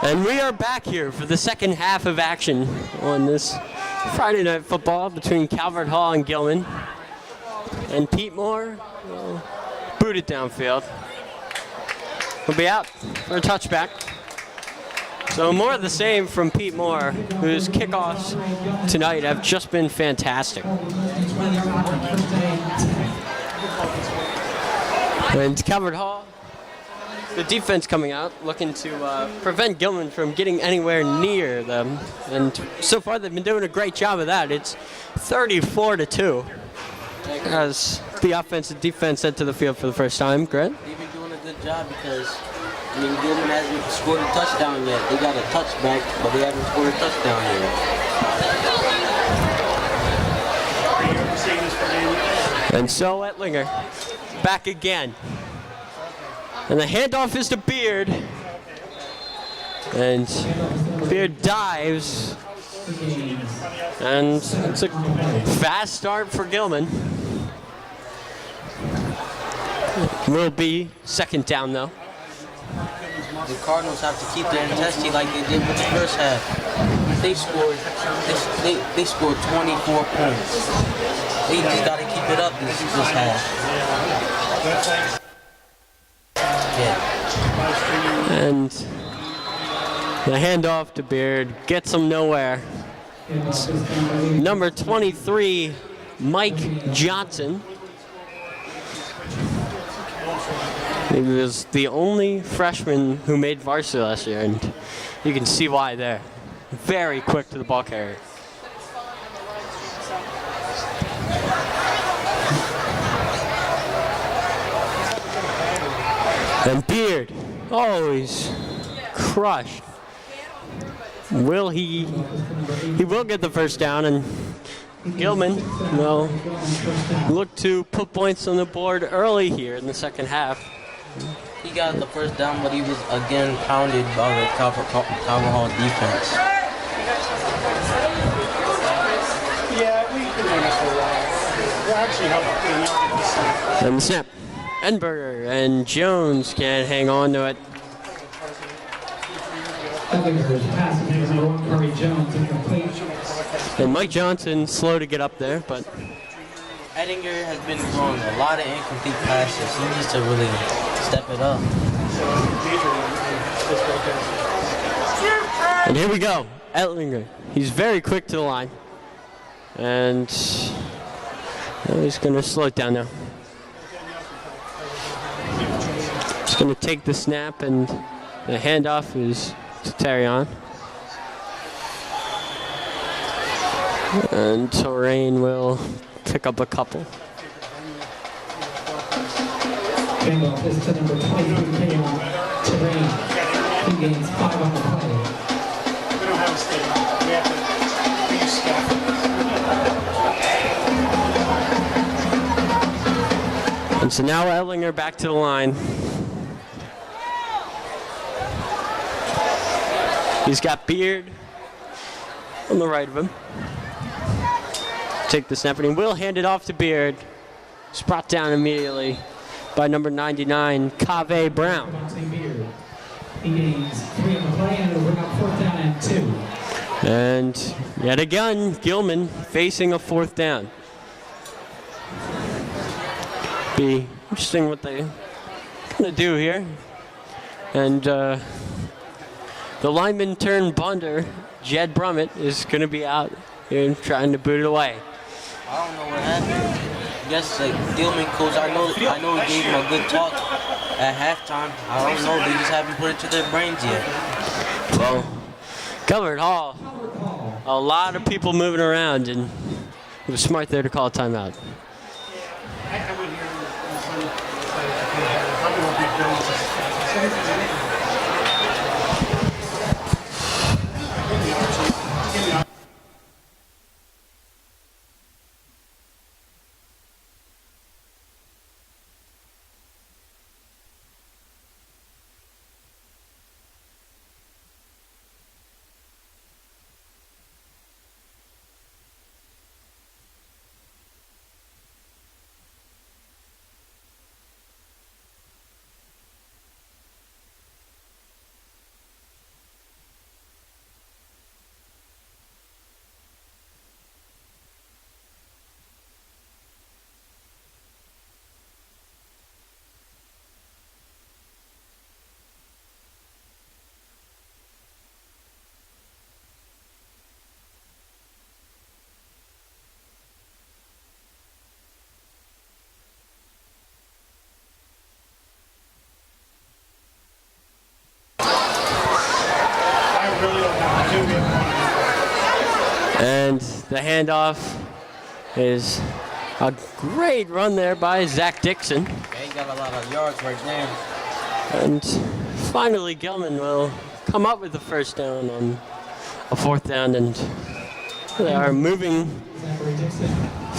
And we are back here for the second half of action on this Friday night football between Calvert Hall and Gilman. And Pete Moore will boot it downfield. He'll be out for a touchback. So more of the same from Pete Moore, whose kickoffs tonight have just been fantastic. And Calvert Hall, the defense coming out, looking to prevent Gilman from getting anywhere near them. And so far they've been doing a great job of that. It's 34-2 as the offense and defense head to the field for the first time. Grant? They've been doing a good job because, Gilman hasn't scored a touchdown yet. They got a touchback, but they haven't scored a touchdown yet. And so Ettlinger back again. And the handoff is to Beard. And Beard dives. And it's a fast start for Gilman. Will be second down though. The Cardinals have to keep their intensity like they did with the first half. They scored 24 points. They just got to keep it up this half. Yeah. And the handoff to Beard gets him nowhere. It's number 23, Mike Johnson. He was the only freshman who made varsity last year, and you can see why there. Very quick to the ball carrier. And Beard, always crushed. Will he will get the first down, and Gilman will look to put points on the board early here in the second half. He got the first down, but he was again pounded by the Calvert Hall defense. Yeah, we've been doing this for a while. We're actually helping. And the snap. Enberger and Jones can't hang on to it. And Mike Johnson slow to get up there, but Ettinger has been throwing a lot of incomplete passes. He needs to really step it up. and here we go. Ettlinger. He's very quick to the line. And he's going to slow it down now. He's going to take the snap, and the handoff is to Terrion. And Terrain will pick up a couple. Handoff is to number 23, Terrain. He gains 5 on the play. We don't have a stadium. We have to use scaffolding. And so now Ettlinger back to the line. He's got Beard on the right of him. Take the snap, and he will hand it off to Beard. It's brought down immediately by number 99, Cave Brown. He gains 3 on the play, and it'll bring up 4th down and 2. And yet again, Gilman facing a 4th down. Be interesting what they're going to do here. And the lineman turned bunter, Jed Brummett, is going to be out here trying to boot it away. I don't know what happened. I guess Gilman coach, I know he gave him a good talk at halftime. I don't know, they just haven't put it to their brains yet. Well, Calvert Hall, a lot of people moving around, and it was smart there to call a timeout. The handoff is a great run there by Zach Dixon. Yeah, he got a lot of yards right there. And finally, Gilman will come up with the first down on a fourth down, and they are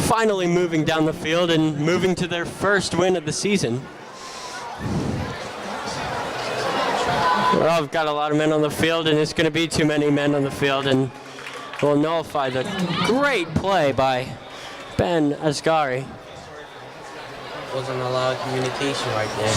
finally moving down the field and moving to their first win of the season. Well, I've got a lot of men on the field, and it's going to be too many men on the field, and will nullify the great play by Ben Asghari. Wasn't a lot of communication right there.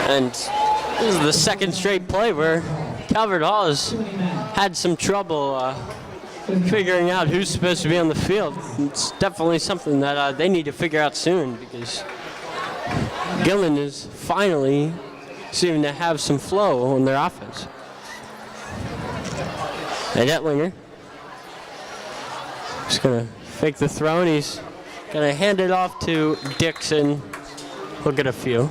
And this is the second straight play where Calvert Hall has had some trouble figuring out who's supposed to be on the field. It's definitely something that they need to figure out soon, because Gilman is finally seeming to have some flow on their offense. And Ettlinger is going to fake the throw, and he's going to hand it off to Dixon. He'll get a few.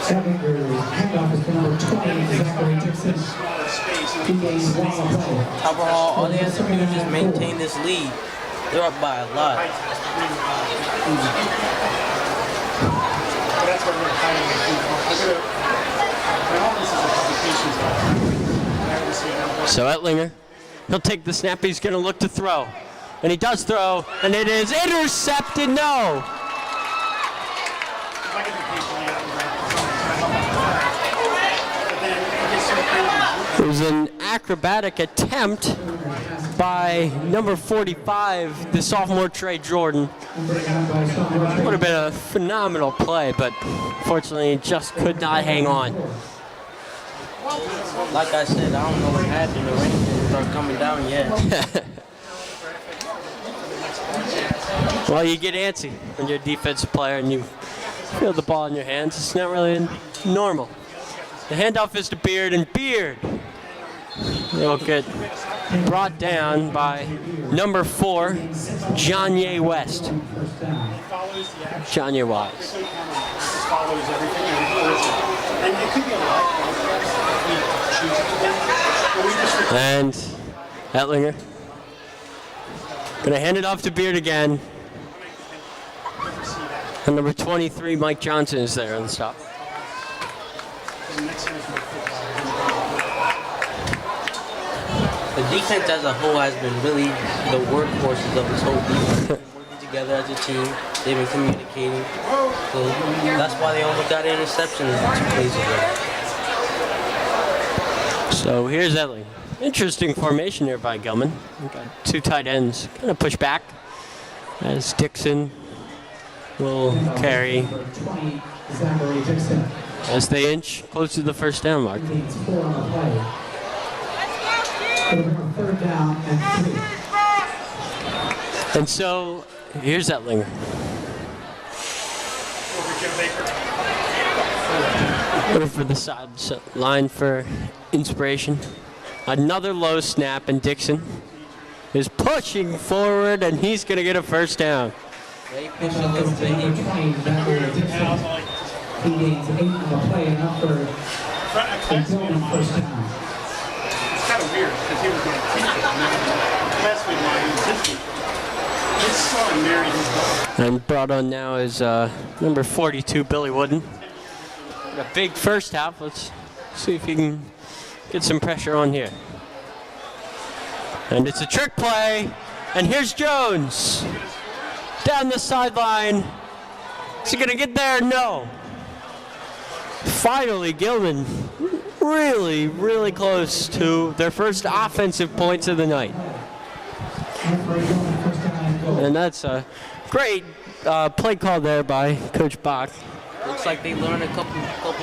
Handoff is to number 20, Zachary Dixon. He gains 1 on the play. Calvert Hall, all they have to do is just maintain this lead. They're up by a lot. That's what we're kind of So Ettlinger, he'll take the snap. He's going to look to throw. And he does throw, and it is intercepted. No. It was an acrobatic attempt by number 45, the sophomore Trey Jordan. Would have been a phenomenal play, but fortunately just could not hang on. Like I said, I don't know what happened. The rain didn't start coming down yet. Well, you get antsy when you're a defensive player and you feel the ball in your hands. It's not really normal. The handoff is to Beard, and Beard will get brought down by number 4, Janye West. Janye Wise. follows everything and records it. And it could be a lot, if we choose it to be. But we just record. And Ettlinger gonna hand it off to Beard again. And number 23, Mike Johnson, is there on the stop. The defense as a whole has been really the workhorses of this whole defense. They've been working together as a team. They've been communicating. So that's why they almost got an interception 2 plays ago. So here's Ettlinger. Interesting formation here by Gilman. We've got 2 tight ends. Kind of push back as Dixon will carry as they inch close to the first down mark. Third down and 3. And so here's Ettlinger. Looking for the sideline for inspiration. Another low snap, and Dixon is pushing forward, and he's going to get a first down. They push a little bit. He gains 8 on the play, enough for Gilman first down. It's kind of weird because he was going to teach it. Last week, he was this week. His son married his daughter. And brought on now is number 42, Billy Wooden. A big first half. Let's see if he can get some pressure on here. And it's a trick play. And here's Jones. Down the sideline. Is he going to get there? No. Finally, Gilman really, really close to their first offensive points of the night. And that's a great play call there by Coach Bach. Looks like they learned a couple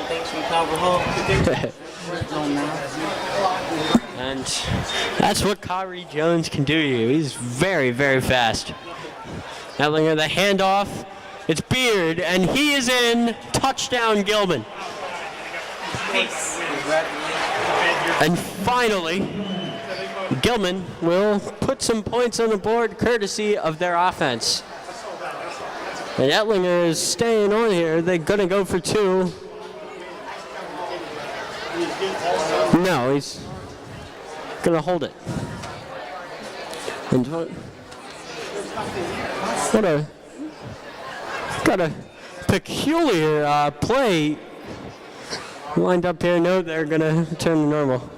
things from Calvert Hall. And that's what Kyrie Jones can do to you. He's very, very fast. Ettlinger, the handoff It's Beard, and he is in. Touchdown, Gilman. And finally, Gilman will put some points on the board courtesy of their offense. And Ettlinger is staying on here. They're going to go for 2. No, he's going to hold it. And what a peculiar play. Lined up here. No, they're going to turn to normal.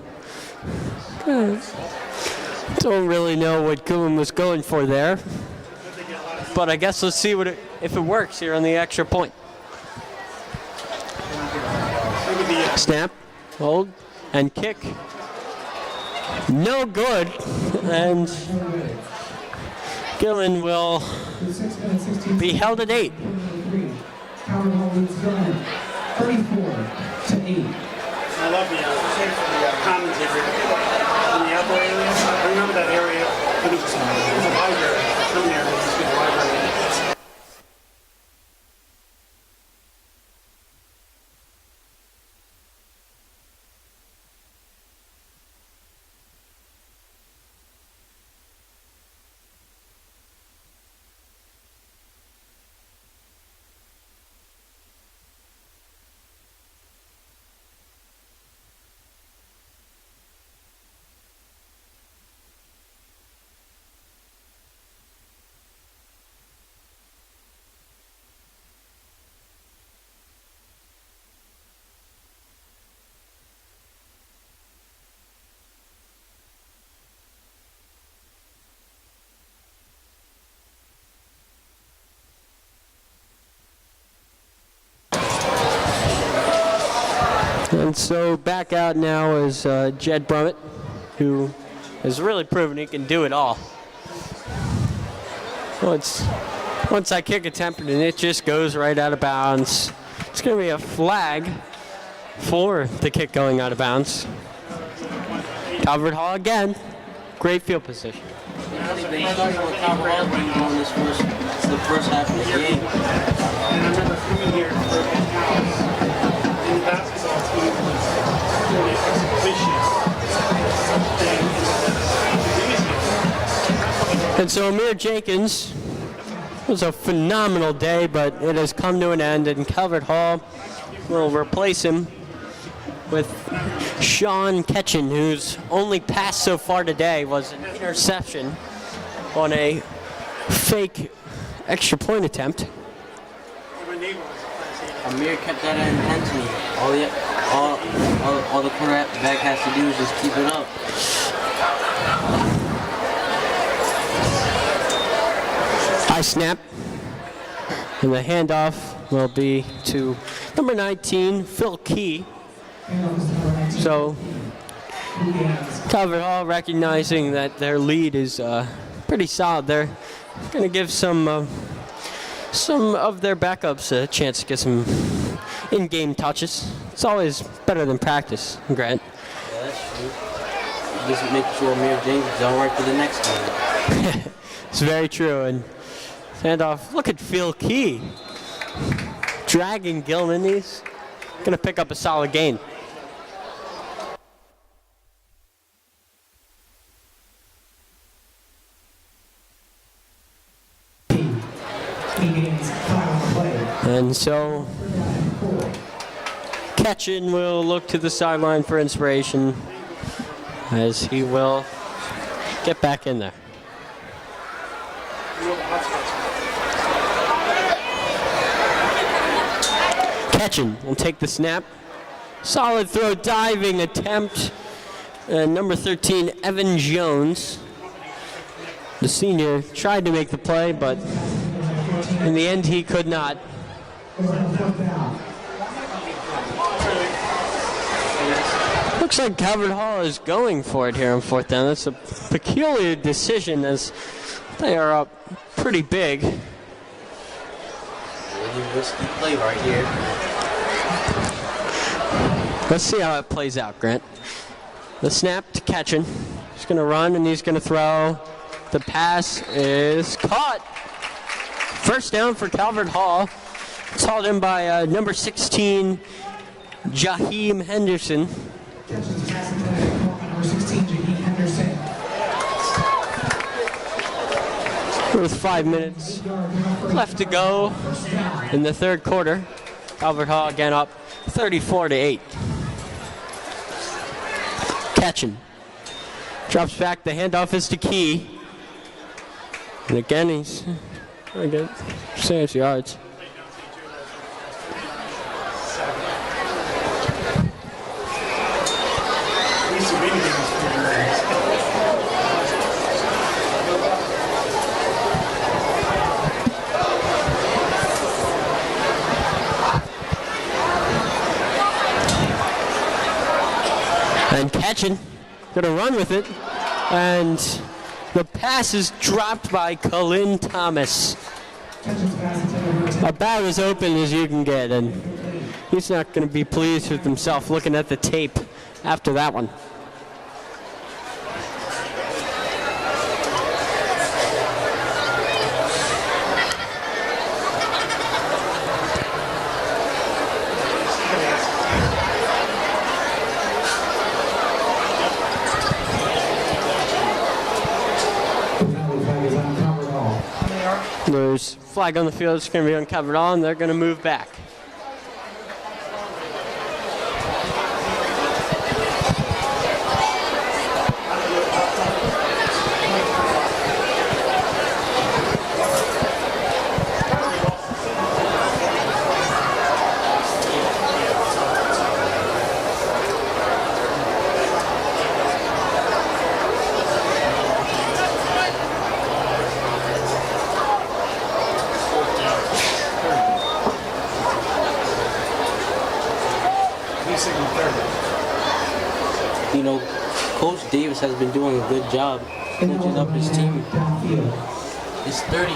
Don't really know what Gilman was going for there. But I guess let's see if it works here on the extra point. Snap, hold, and kick. No good. And Gilman will be held at 8. Howard Hall leads Gilman 34-8. I love the commentary in the outdoor area. I remember that area when it was a library. From there, it was a good library. And so back out now is Jed Brummett, who has really proven he can do it all. Once I kick attempt and it just goes right out of bounds. It's going to be a flag for the kick going out of bounds. Calvert Hall again. Great field position. They started with Calvert Hall on this the first half of the game. And I remember coming here for a house, and the basketball team was doing exhibition. And so Amir Jenkins, it was a phenomenal day, but it has come to an end, and Calvert Hall will replace him with Sean Ketchen, whose only pass so far today was an interception on a fake extra point attempt. Amir kept that intensity. All the quarterback has to do is just keep it up. High snap. And the handoff will be to number 19, Phil Key. So Calvert Hall recognizing that their lead is pretty solid. They're going to give some of their backups a chance to get some in-game touches. It's always better than practice, Grant. Yeah, that's true. Just make sure Amir Jenkins is all right for the next game. It's very true. And handoff. Look at Phil Key dragging Gilman. He's going to pick up a solid gain. And so Ketchen will look to the sideline for inspiration as he will get back in there. Ketchen will take the snap. Solid throw, diving attempt. Number 13, Evan Jones. The senior tried to make the play, but in the end he could not. Looks like Calvert Hall is going for it here on fourth down. That's a peculiar decision as they are up pretty big. Really risky play right here. Let's see how it plays out, Grant. The snap to Ketchen. He's going to run and he's going to throw. The pass is caught First down for Calvert Hall. It's hauled in by number 16, Jaheim Henderson. Catches pass intended for number 16, Jaheim Henderson. With 5 minutes left to go in the third quarter. Calvert Hall again up 34-8. Catching. Drops back, the handoff is to Key. And again, he's trying to get 6 yards. And catching, gonna run with it, and the pass is dropped by Colin Thomas. About as open as you can get, and he's not gonna be pleased with himself looking at the tape after that one. There's flag on the field. It's going to be uncovered all, and they're going to move back. You know, Coach Davis has been doing a good job coaching up his team. It's 30.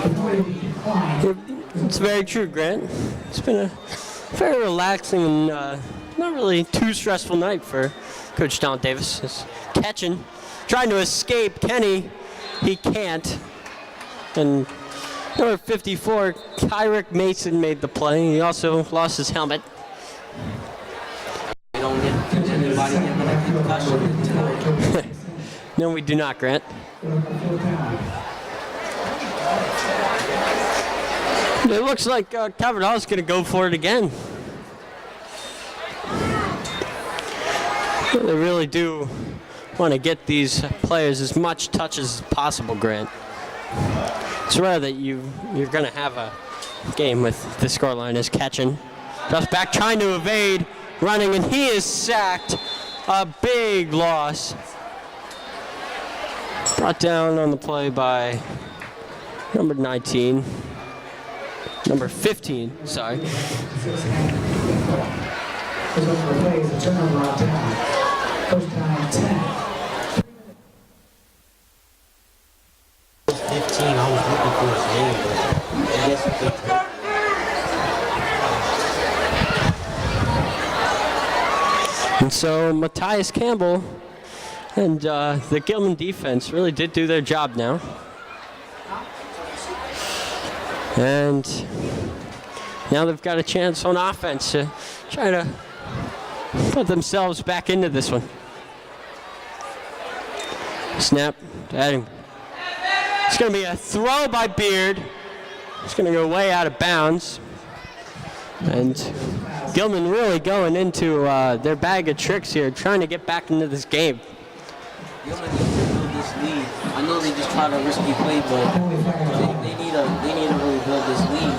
It's very true, Grant. It's been a very relaxing and not really too stressful night for Coach Don Davis. He's catching, trying to escape Kenny. He can't. And number 54, Kyrick Mason made the play. He also lost his helmet. They don't get anybody getting a concussion tonight. No, we do not, Grant. It looks like Calvert Hall is going to go for it again. They really do want to get these players as much touch as possible, Grant. It's rare that you're going to have a game with the scoreline is catching. Just back trying to evade, running, and he is sacked. A big loss. Brought down on the play by number 19. Number 15, sorry. First down, 10. 15, I was looking for his name, but I guess And so Matthias Campbell and the Gilman defense really did do their job now. And now they've got a chance on offense to try to put themselves back into this one. Snap to Edding. It's going to be a throw by Beard. It's going to go way out of bounds. And Gilman really going into their bag of tricks here, trying to get back into this game. Gilman needs to build this lead. I know they just tried a risky play, but they need to really build this lead.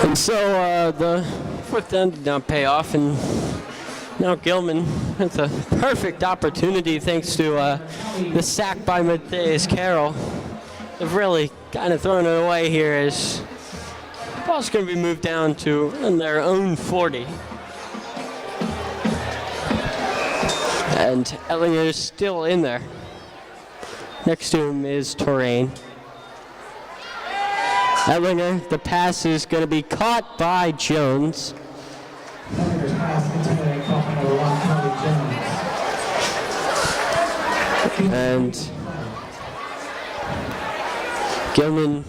And so the fourth down did not pay off, and now Gilman has a perfect opportunity thanks to the sack by Matthias Carroll. They've really kind of thrown it away here as the ball's going to be moved down to on their own 40. And Ellinger is still in there. Next to him is Torrain. Etlinger, the pass is going to be caught by Jones. Etlinger's pass into the caught by number 1, Charlie Jones. And Gilman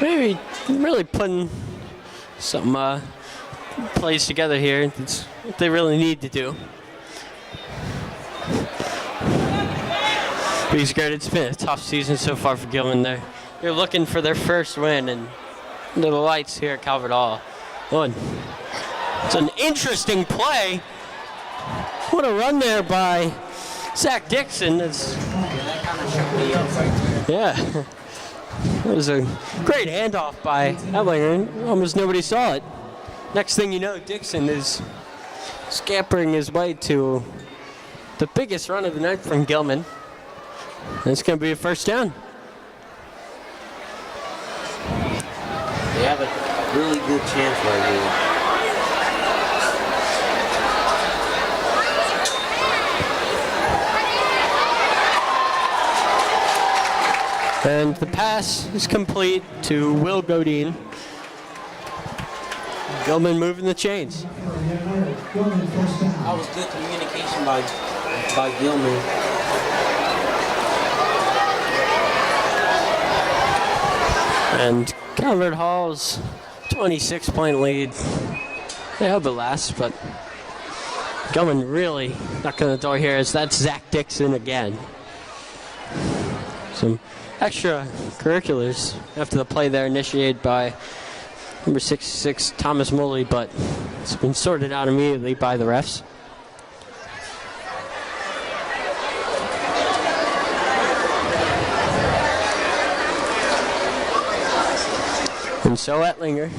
maybe really putting some plays together here. It's what they really need to do. Because it's been a tough season so far for Gilman. They're looking for their first win and under the lights here at Calvert Hall. It's an interesting play. What a run there by Zach Dixon. Yeah. It was a great handoff by Etlinger. Almost nobody saw it. Next thing you know, Dixon is scampering his way to the biggest run of the night from Gilman. And it's going to be a first down. They have a really good chance right here. And the pass is complete to Will Godin. Gilman moving the chains. That was good communication by Gilman. And Calvert Hall's 26-point lead. They hope it lasts, but Gilman really knocking on the door here as that's Zach Dixon again. Some extra curriculars after the play there initiated by number 66 Thomas Moley, but it's been sorted out immediately by the refs. And so Etlinger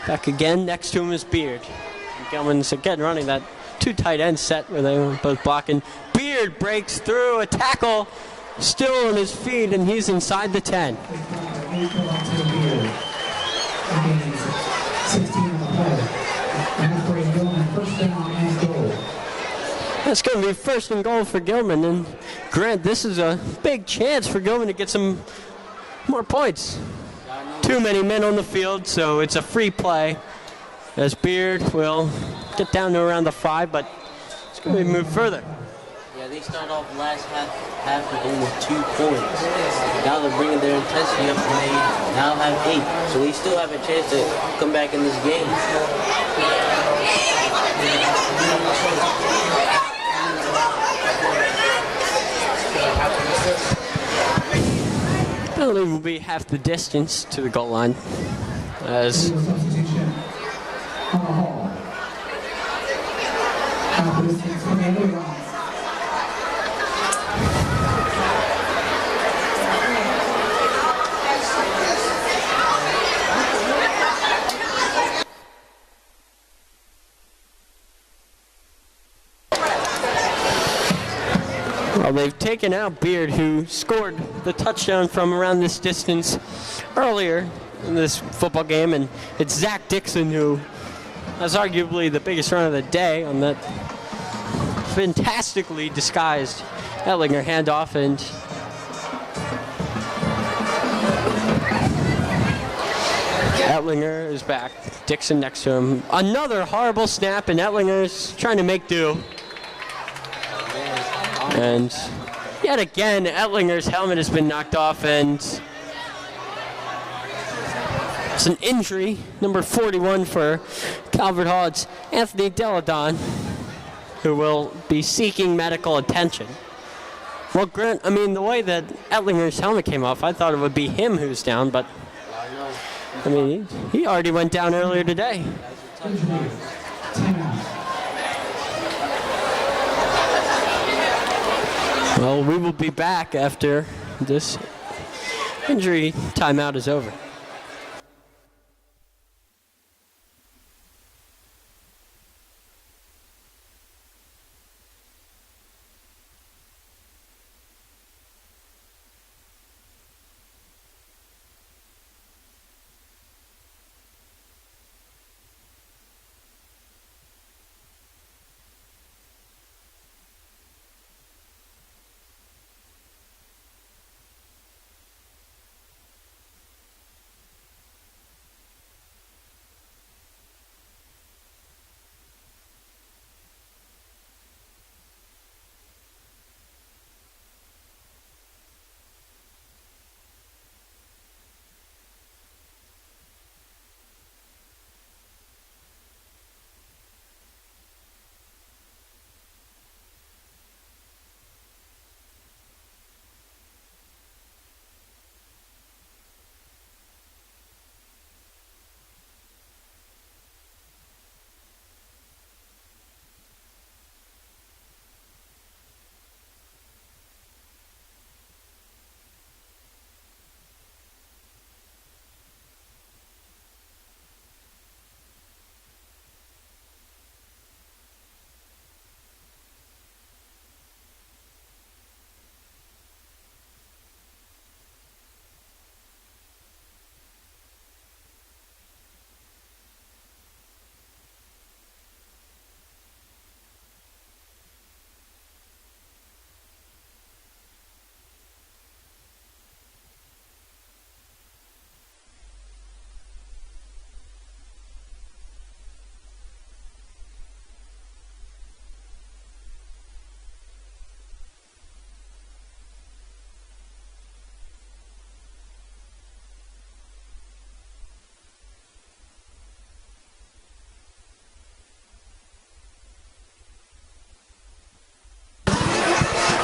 back again. Next to him is Beard. And Gilman's again running that two tight end set where they were both blocking. Beard breaks through a tackle, still on his feet, and he's inside the 10. That's going to be first and goal for Gilman. And Grant, this is a big chance for Gilman to get some more points. Too many men on the field, so it's a free play as Beard will get down to around the 5, but it's going to be moved further. Yeah, they start off last half with almost 2 points. Now they're bringing their intensity up and they now have 8. So they still have a chance to come back in this game. Penalty will be half the distance to the goal line as well, they've taken out Beard, who scored the touchdown from around this distance earlier in this football game, and it's Zach Dixon who has arguably the biggest run of the day on that fantastically disguised Etlinger handoff, and Etlinger is back. Dixon next to him. Another horrible snap, and Etlinger's trying to make do. And yet again, Etlinger's helmet has been knocked off, and it's an injury. Number 41 for Calvert Hall. It's Anthony Deladon, who will be seeking medical attention. Well, Grant, I mean, the way that Etlinger's helmet came off, I thought it would be him who's down, but I mean, he already went down earlier today. Well, we will be back after this injury timeout is over.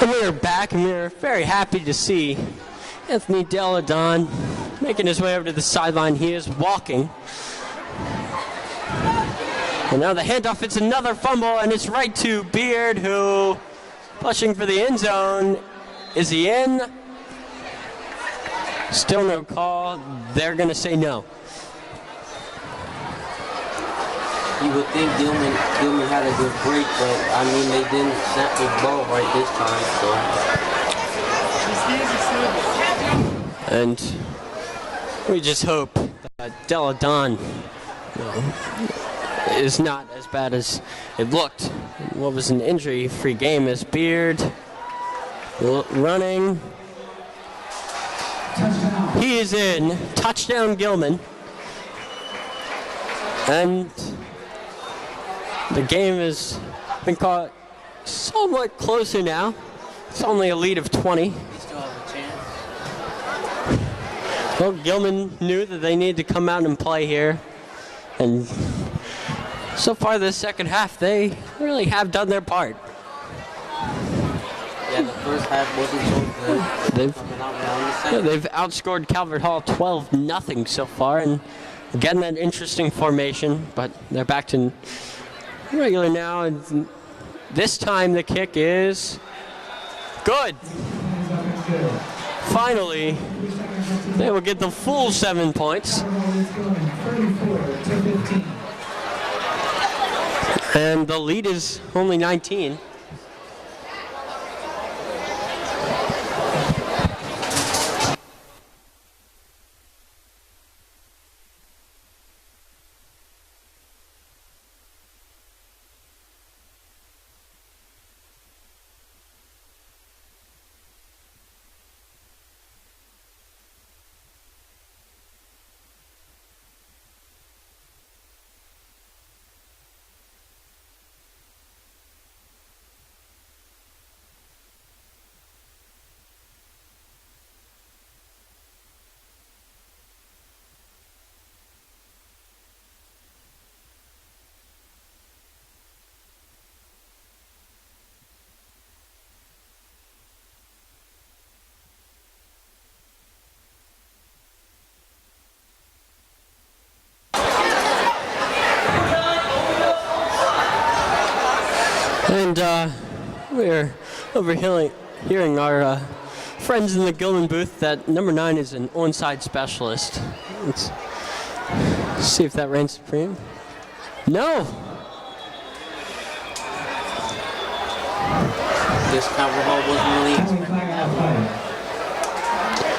And we are back, and we are very happy to see Anthony Deladon making his way over to the sideline. He is walking. And now the handoff, it's another fumble, and it's right to Beard, who pushing for the end zone. Is he in? Still no call. They're going to say no. You would think Gilman had a good break, but I mean they didn't snap the ball right this time, so. And we just hope that Deladon is not as bad as it looked. What was an injury-free game as Beard running. Touchdown. He is in. Touchdown Gilman. And the game has been caught somewhat closer now. It's only a lead of 20. They still have a chance. Well, Gilman knew that they needed to come out and play here. And so far this second half, they really have done their part. Yeah, the first half wasn't so good. They've, Coming out now in the second. they've outscored Calvert Hall 12-0 so far. And again, that interesting formation. But they're back to regular now. And this time the kick is good. Finally, they will get the full 7 points. And the lead is only 19. And we're hearing our friends in the Gilman booth that number 9 is an onside specialist. Let's see if that reigns supreme. No! This Calvert Hall wasn't really expecting.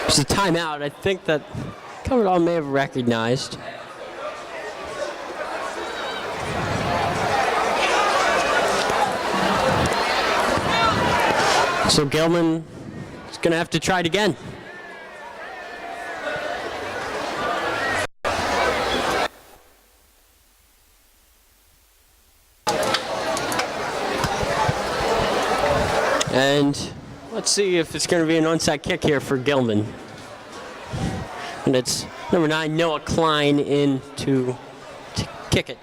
It's a timeout. I think that Calvert Hall may have recognized. So Gilman is going to have to try it again. And let's see if it's going to be an onside kick here for Gilman. And it's number 9, Noah Klein, in to kick it.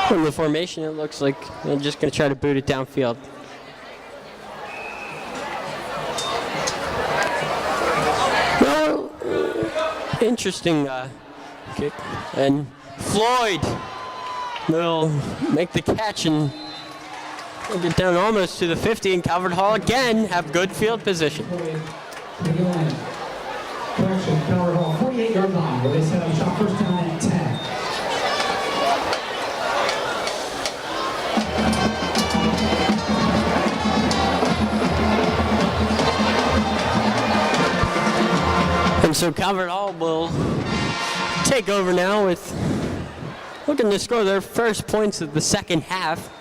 From the formation, it looks like they're just going to try to boot it downfield. Well, interesting kick. And Floyd will make the catch and will get down almost to the 50. And Calvert Hall again have good field position. Correction, Calvert Hall, 48-yard line, where they set up shot first down at 10. And so Calvert Hall will take over now with looking to score their first points of the second half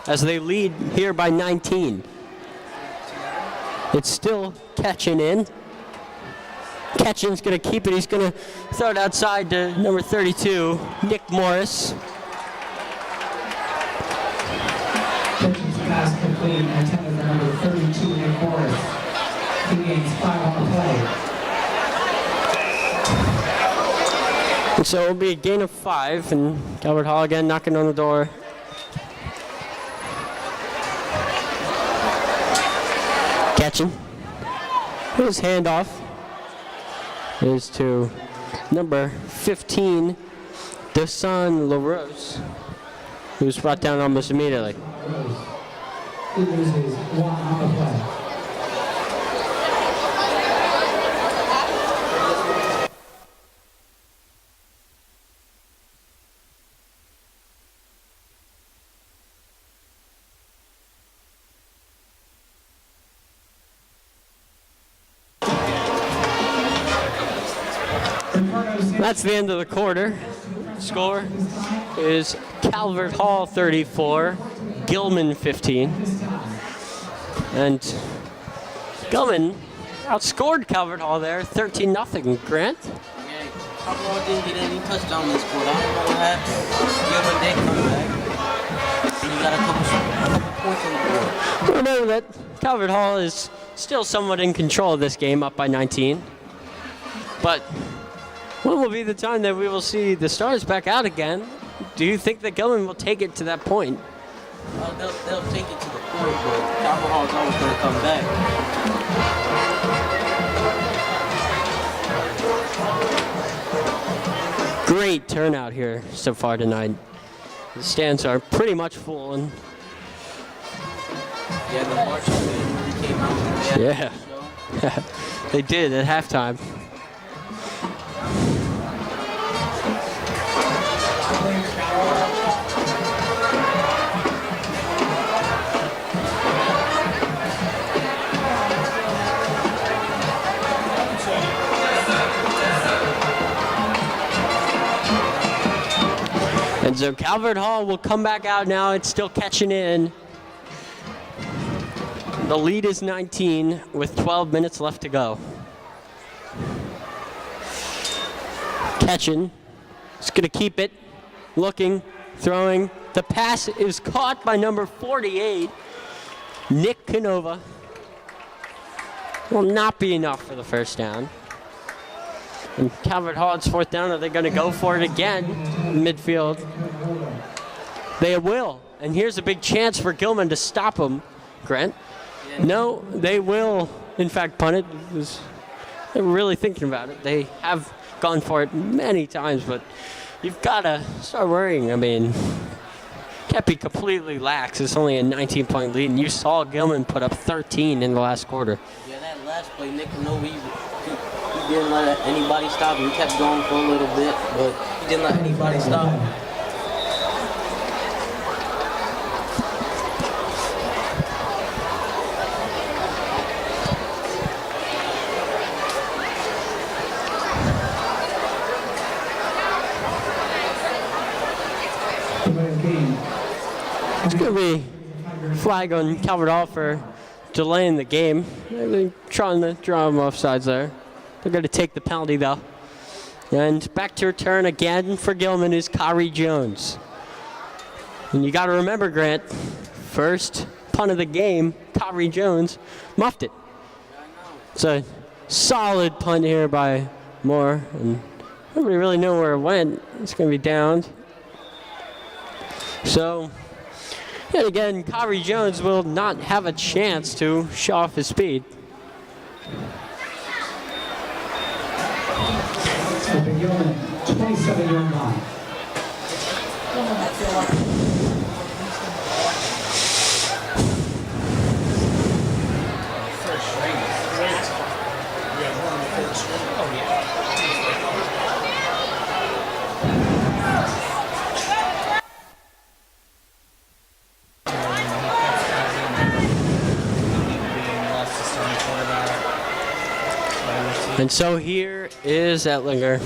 as they lead here by 19. It's still Ketchin in. Ketchin's going to keep it. He's going to throw it outside to number 32, Nick Morris. Ketchin's pass complete, intended for number 32, Nick Morris. He gains 5 on the play. And so it'll be a gain of 5, and Calvert Hall again knocking on the door. Catching. His handoff is to number 15, Desan LaRose, who's brought down almost immediately. He loses one on the play. That's the end of the quarter. Score is Calvert Hall 34, Gilman 15. And Gilman outscored Calvert Hall there 13-0. Grant? Yeah, Calvert Hall didn't get any touchdown this quarter. I don't know what happened. Gilman did come back. And you got a couple points on the board. Remember that Calvert Hall is still somewhat in control of this game, up by 19. But when will be the time that we will see the Stars back out again? Do you think that Gilman will take it to that point? They'll take it to the point, but Calvert Hall is always going to come back. Great turnout here so far tonight. The stands are pretty much full. And Yeah, the marching band really came out. yeah, they did at halftime. And so Calvert Hall will come back out now. It's still catching in. The lead is 19 with 12 minutes left to go. Catching. It's going to keep it. Looking. Throwing. The pass is caught by number 48, Nick Canova. Will not be enough for the first down. And Calvert Hall, it's fourth down. Are they going to go for it again in midfield? They will. And here's a big chance for Gilman to stop them, Grant. No, they will, in fact, punt it. They were really thinking about it. They have gone for it many times, but you've got to start worrying. I mean, can't be completely lax. It's only a 19-point lead, and you saw Gilman put up 13 in the last quarter. Yeah, that last play, Nick Canova, he didn't let anybody stop him. He kept going for a little bit, but he didn't let anybody stop him. It's going to be flag on Calvert Hall for delaying the game. They're trying to draw them off sides there. They're going to take the penalty, though. And back to return again for Gilman is Kyrie Jones. And you got to remember, Grant, first punt of the game, Kyrie Jones muffed it. It's a solid punt here by Moore. And nobody really knew where it went. It's going to be downed. So, yet again, Kyrie Jones will not have a chance to show off his speed. At the Gilman 27-yard line. And so here is Ettlinger.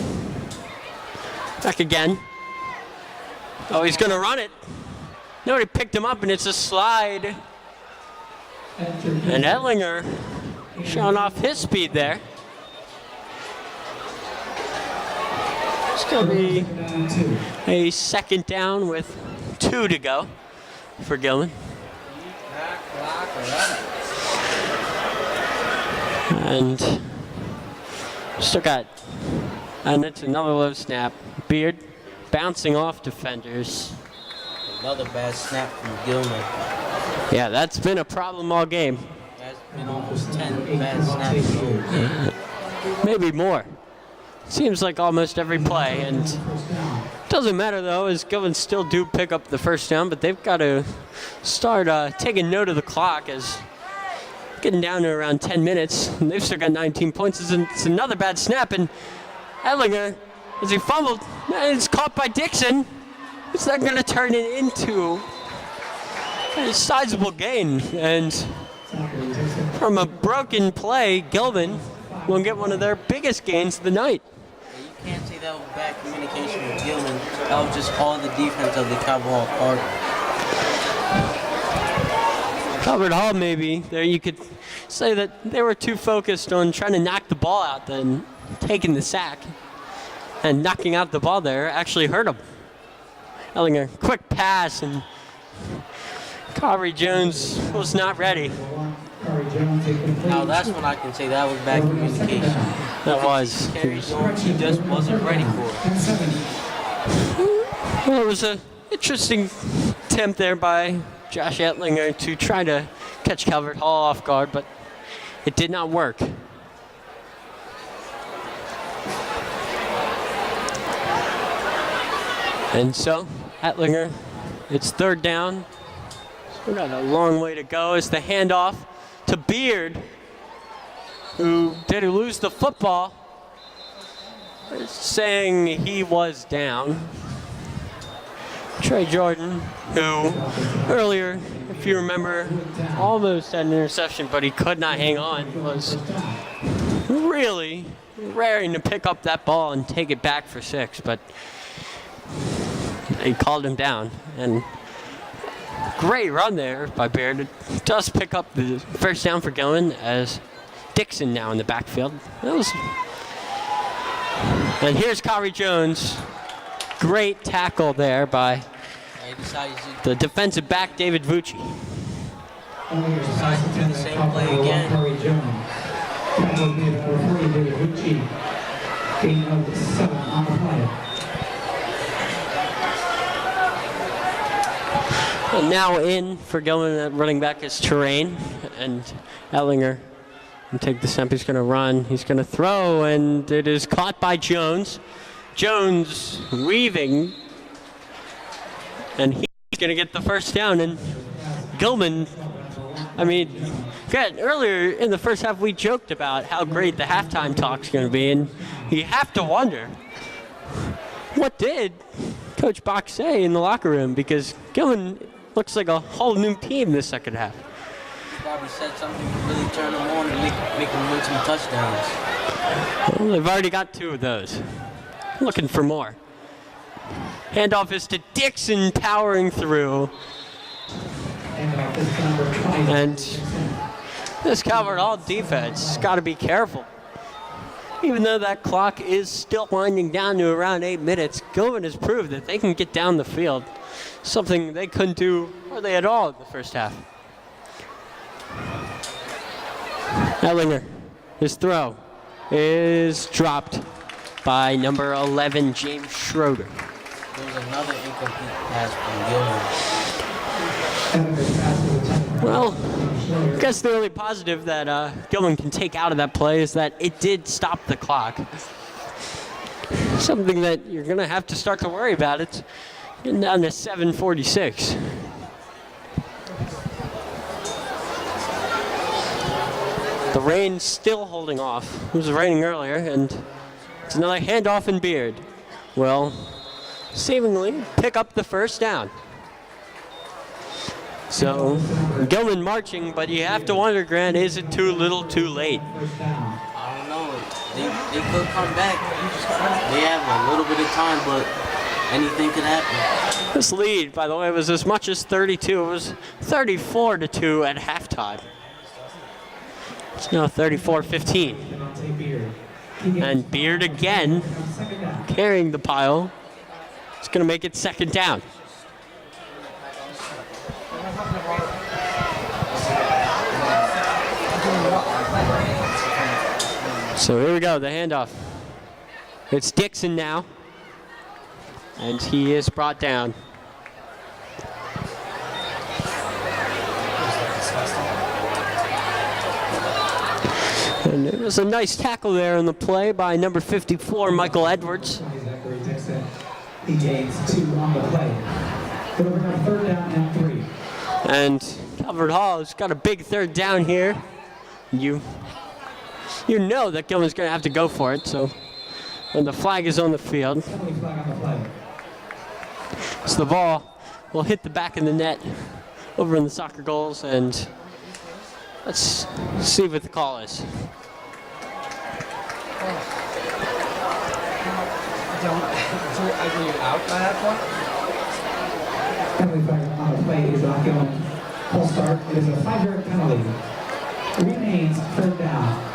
Back again. Oh, he's going to run it. Nobody picked him up, and it's a slide. And Ettlinger showing off his speed there. It's going to be a second down with 2 to go for Gilman. And still got, and it's another low snap. Beard bouncing off defenders. Another bad snap from Gilman. Yeah, that's been a problem all game. been almost 10 bad snaps the whole game. Maybe more. Seems like almost every play, and doesn't matter though, as Gilman still do pick up the first down, but they've got to start taking note of the clock as getting down to around 10 minutes, and they've still got 19 points. It's another bad snap, and Edlinger, as he fumbled, and it's caught by Dixon. Is that going to turn it into a sizable gain? And from a broken play, Gilman will get one of their biggest gains of the night. You can't say that was bad communication with Gilman. That was just all the defense of the Cowboy Park. Albert Hall, maybe. There you could say that they were too focused on trying to knock the ball out than taking the sack. And knocking out the ball there actually hurt him. Ellinger, quick pass, and Corey Jones was not ready. Now that's when I can say that was bad communication. That was. He just wasn't ready for it. Well, it was an interesting attempt there by Josh Etlinger to try to catch Calvert Hall off guard, but it did not work. And so, Etlinger, it's third down. We've got a long way to go as the handoff to Beard, who did lose the football, saying he was down. Trey Jordan, who earlier, if you remember, almost had an interception, but he could not hang on, was really raring to pick up that ball and take it back for 6, but they called him down. And great run there by Beard. It does pick up the first down for Gilman as Dixon now in the backfield. And here's Corey Jones. Great tackle there by the defensive back, David Vucci. Decided to do the same play again. And now in for Gilman at running back is Terrain, and Ellinger will take the snap. He's going to run. He's going to throw, and it is caught by Jones. Jones weaving, and he's going to get the first down. And Gilman, I mean, good. Earlier in the first half, we joked about how great the halftime talk's going to be, and you have to wonder, what did Coach Bach say in the locker room? Because Gilman looks like a whole new team this second half. Probably said something to really turn them on and make them win some touchdowns. Well, they've already got 2 of those. Looking for more. Handoff is to Dixon, powering through. And this Calvert Hall defense has got to be careful. Even though that clock is still winding down to around 8 minutes, Gilman has proved that they can get down the field, something they couldn't do hardly at all in the first half. Ellinger, his throw is dropped by number 11, James Schroeder. There's another incomplete pass from Gilman. Well, I guess the only positive that Gilman can take out of that play is that it did stop the clock. Something that you're going to have to start to worry about. It's getting down to 7:46. The rain's still holding off. It was raining earlier, and it's another handoff in Beard. Well, seemingly pick up the first down. So, Gilman marching, but you have to wonder, Grant, is it too little too late? I don't know. They could come back. They have a little bit of time, but anything could happen. This lead, by the way, was as much as 32. It was 34-2 at halftime. It's now 34-15. And Beard again, carrying the pile. It's going to make it second down. So here we go, the handoff. It's Dixon now, and he is brought down. And it was a nice tackle there in the play by number 54, Michael Edwards. Zachary Dixon. He gains 2 on the play. It'll bring up 3rd down and 3. And Calvert Hall has got a big 3rd down here. You know that Gilman's going to have to go for it, so when the flag is on the field, Penalty flag on the play. so the ball will hit the back of the net over in the soccer goals, and let's see what the call is. Are you out by that point? Penalty flag on the play is on Gilman. Full start. It is a 5-yard penalty. Remains 3rd down.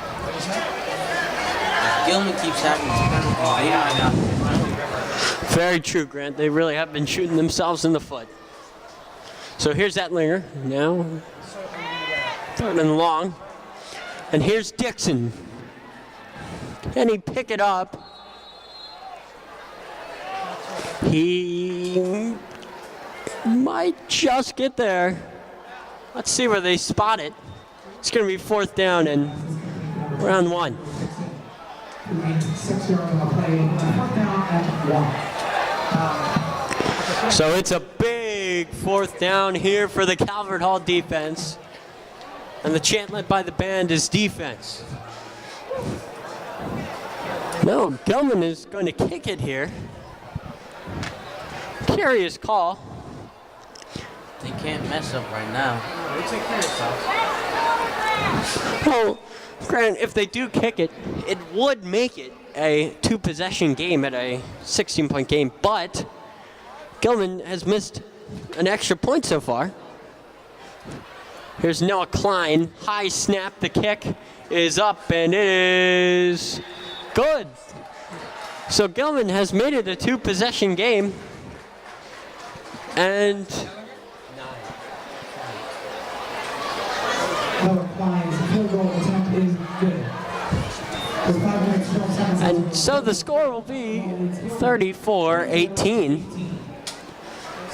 Gilman keeps having these penalties. Oh, yeah, I know. Very true, Grant. They really have been shooting themselves in the foot. So here's Ettlinger now. 3rd and long. And here's Dixon. Can he pick it up? He might just get there. Let's see where they spot it. It's going to be 4th down and round 1. Remains 6 yards on the play. 4th down and 1. So it's a big 4th down here for the Calvert Hall defense. And the chant led by the band is defense. No, Gilman is going to kick it here. Curious call. They can't mess up right now. You take care of yourself. Well, Grant, if they do kick it, it would make it a 2-possession game at a 16-point game, but Gilman has missed an extra point so far. Here's Noah Klein, high snap, the kick is up, and it is good. So Gilman has made it a 2-possession game, and Noah Klein's field goal attempt is good. With 5 minutes, 12 seconds. And so the score will be 34-18.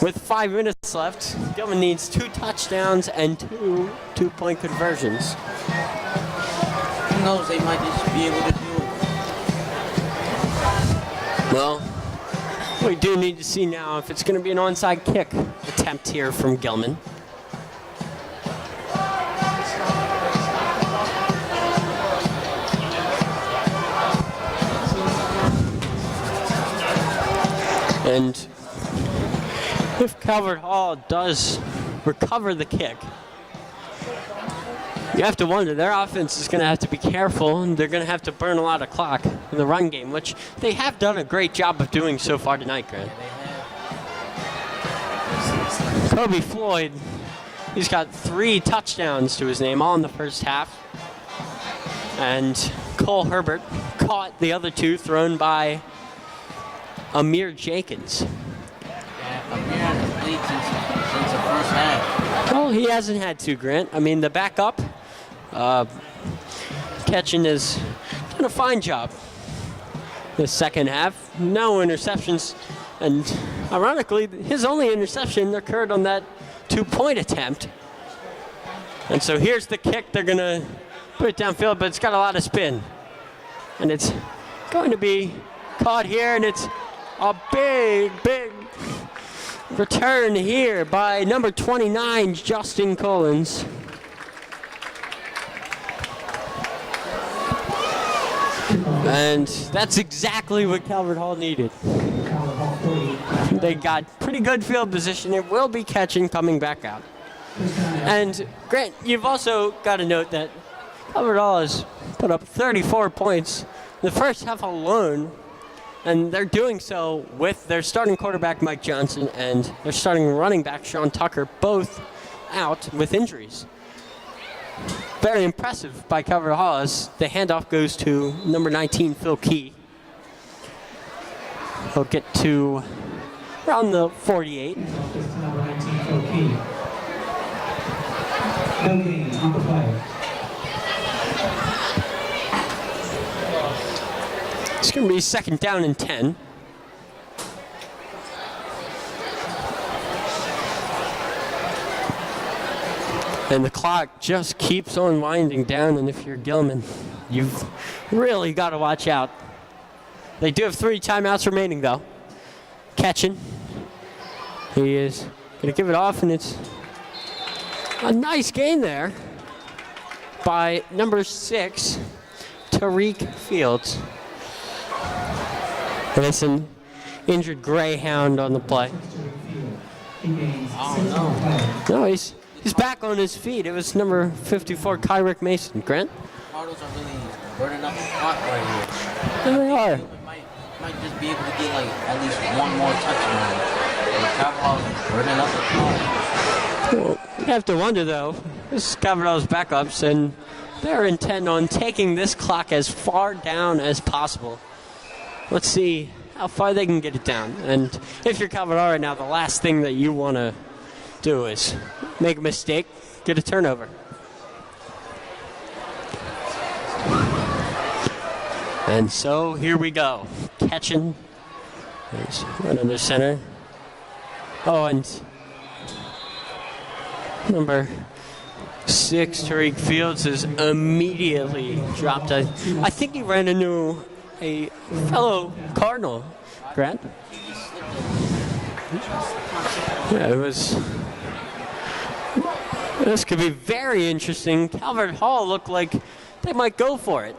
With 5 minutes left, Gilman needs 2 touchdowns and 2 two-point conversions. Who knows, they might just be able to do it. Well, we do need to see now if it's going to be an onside kick attempt here from Gilman. And if Calvert Hall does recover the kick, you have to wonder, their offense is going to have to be careful, and they're going to have to burn a lot of clock in the run game, which they have done a great job of doing so far tonight, Grant. Kobe Floyd, he's got 3 touchdowns to his name, all in the first half. And Cole Herbert caught the other 2 thrown by Amir Jenkins. Yeah, Amir hasn't played since the first half. Well, he hasn't had to, Grant. I mean, the backup, Ketchin has done a fine job this second half. No interceptions, and ironically, his only interception occurred on that 2-point attempt. And so here's the kick. They're going to put it downfield, but it's got a lot of spin. And it's going to be caught here, and it's a big return here by number 29, Justin Collins. And that's exactly what Calvert Hall needed. They got pretty good field position. It will be Ketchin coming back out. And Grant, you've also got to note that Calvert Hall has put up 34 points in the first half alone. And they're doing so with their starting quarterback, Mike Johnson, and their starting running back, Sean Tucker, both out with injuries. Very impressive by Calvert Hall as the handoff goes to number 19, Phil Key. He'll get to around the 48. Number 19, Phil Key. No gain on the play. It's going to be 2nd down and 10. And the clock just keeps on winding down, and if you're Gilman, you've really got to watch out. They do have 3 timeouts remaining, though. Catching. He is going to give it off, and it's a nice gain there by number 6, Tariq Fields. And it's an injured Greyhound on the play. Oh, No, he's back on his feet. It was number 54, Kyrick Mason. Grant? Cardinals are really burning up the clock right here. There they are. Gilman might just be able to get like at least one more touchdown. And Cavaliers burning up the clock. Well, you have to wonder, though. This is Cavaliers' backups, and they're intent on taking this clock as far down as possible. Let's see how far they can get it down. And if you're Cavaliers right now, the last thing that you want to do is make a mistake, get a turnover. And so here we go. Catching. There's right under center. Oh, and number 6, Tariq Fields, is immediately dropped. I think he ran into a fellow Cardinal, Grant. Yeah, it was. This could be very interesting. Calvert Hall looked like they might go for it.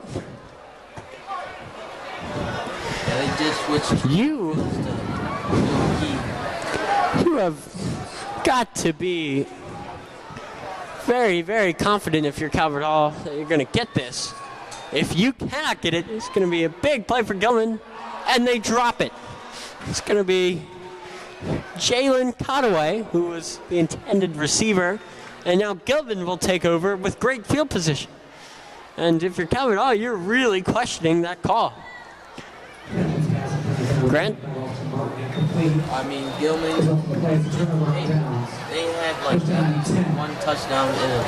Yeah, they did switch. You have got to be very, very confident if you're Calvert Hall that you're going to get this. If you cannot get it, it's going to be a big play for Gilman, and they drop it. It's going to be Jalen Cotaway, who was the intended receiver, and now Gilman will take over with great field position. And if you're Calvert Hall, you're really questioning that call. Grant? I mean, Gilman, they had like one touchdown in it.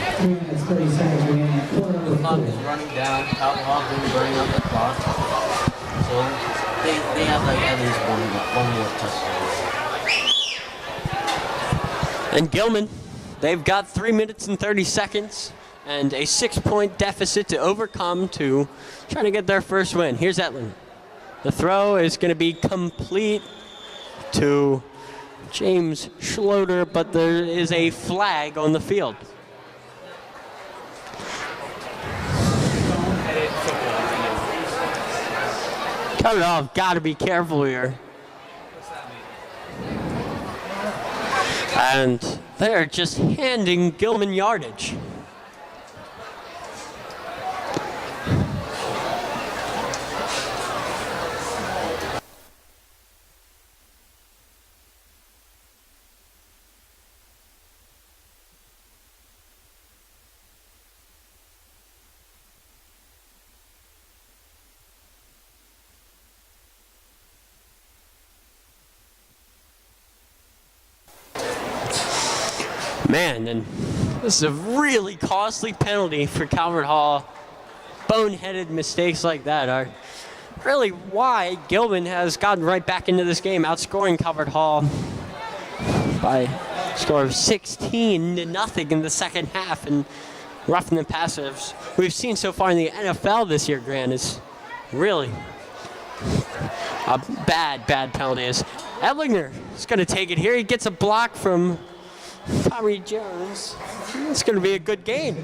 The clock is running down. Calvin Hall been burning up the clock. So they have like at least one more touchdown. And Gilman, they've got 3 minutes and 30 seconds and a 6-point deficit to overcome to try to get their first win. Here's Etling. The throw is going to be complete to James Schloter, but there is a flag on the field. Cut it off. Got to be careful here. And they're just handing Gilman yardage. Man, and this is a really costly penalty for Calvert Hall. Boneheaded mistakes like that are really why Gilman has gotten right back into this game, outscoring Calvert Hall by a score of 16-0 in the second half. And roughing the passers we've seen so far in the NFL this year, Grant, is really a bad penalty. Edlinger is going to take it here. He gets a block from Tommy Jones. It's going to be a good game.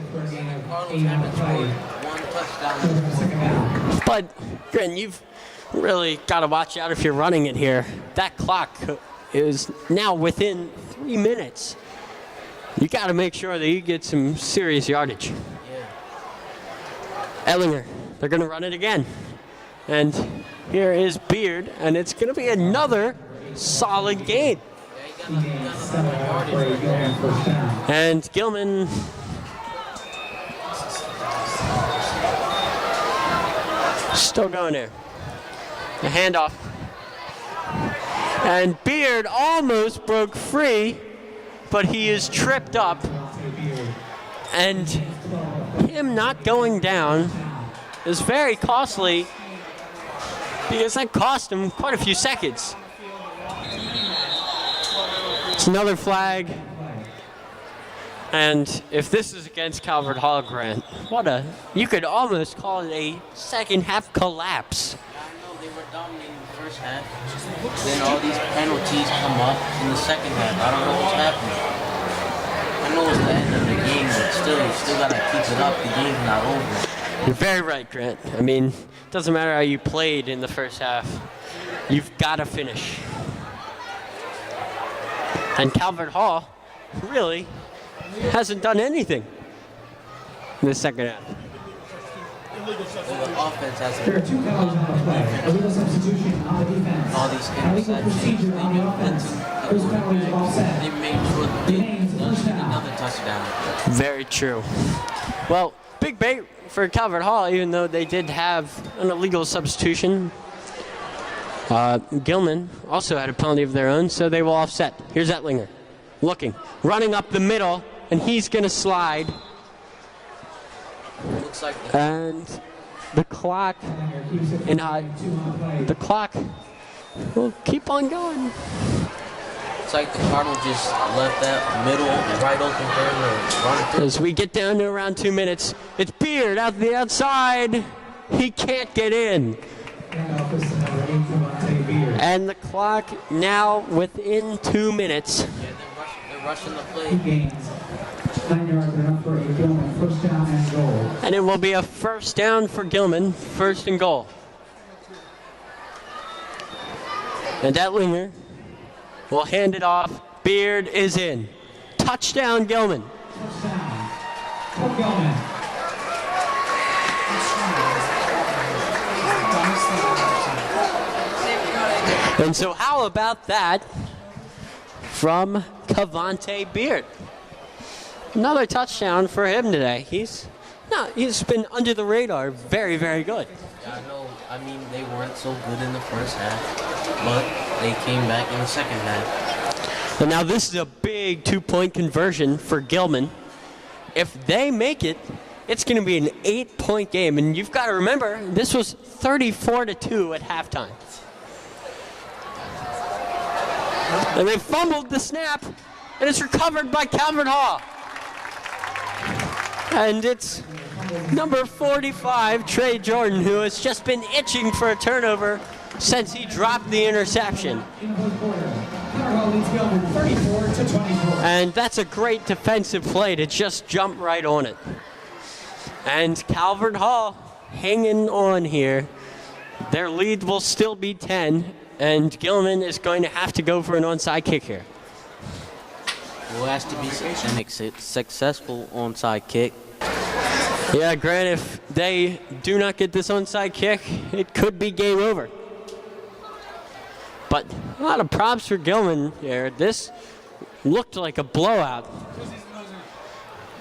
But, Grant, you've really got to watch out if you're running it here. That clock is now within 3 minutes. You got to make sure that you get some serious yardage. Edlinger, they're going to run it again. And here is Beard, and it's going to be another solid game. And Gilman still going there. The handoff. And Beard almost broke free, but he is tripped up. And him not going down is very costly because that cost him quite a few seconds. It's another flag. And if this is against Calvert Hall, Grant, you could almost call it a second half collapse. I know they were dominating the first half. Then all these penalties come up in the second half. I don't know what's happening. I know it's the end of the game, but still, you still gotta keep it up. The game's not over. You're very right, Grant. I mean, it doesn't matter how you played in the first half. You've got to finish. And Calvert Hall really hasn't done anything in the second half. Well, the offense has There are 2 penalties on the play. Illegal substitution on the defense. all these Illegal interceptions. procedure on the offense. Those penalties are offset. They made sure that Remains they first get down. another touchdown. Very true. Well, big bait for Calvert Hall, even though they did have an illegal substitution. Gilman also had a penalty of their own, so they will offset. Here's Ettlinger, looking, running up the middle, and he's going to slide. Looks like And the clock, the clock will keep on going. Looks like the Cardinals just left that middle right open for him to run through. As we get down to around 2 minutes, it's Beard out the outside. He can't get in. And the clock now within 2 minutes. Yeah, they're rushing the play. He gains 9 yards enough for a Gilman first down and goal. And it will be a first down for Gilman, first and goal. And Ettlinger will hand it off. Beard is in. Touchdown, Gilman. First down for Gilman. And so how about that from Cavante Beard? Another touchdown for him today. He's been under the radar very, very good. Yeah, I know. I mean, they weren't so good in the first half, but they came back in the second half. And now this is a big 2-point conversion for Gilman. If they make it, it's going to be an 8-point game. And you've got to remember, this was 34-2 at halftime. And they fumbled the snap, and it's recovered by Calvert Hall. And it's number 45, Trey Jordan, who has just been itching for a turnover since he dropped the interception. And that's a great defensive play to just jump right on it. And Calvert Hall hanging on here. Their lead will still be 10, and Gilman is going to have to go for an onside kick here. Well, it has to be a successful onside kick. Yeah, Grant, if they do not get this onside kick, it could be game over. But a lot of props for Gilman here. This looked like a blowout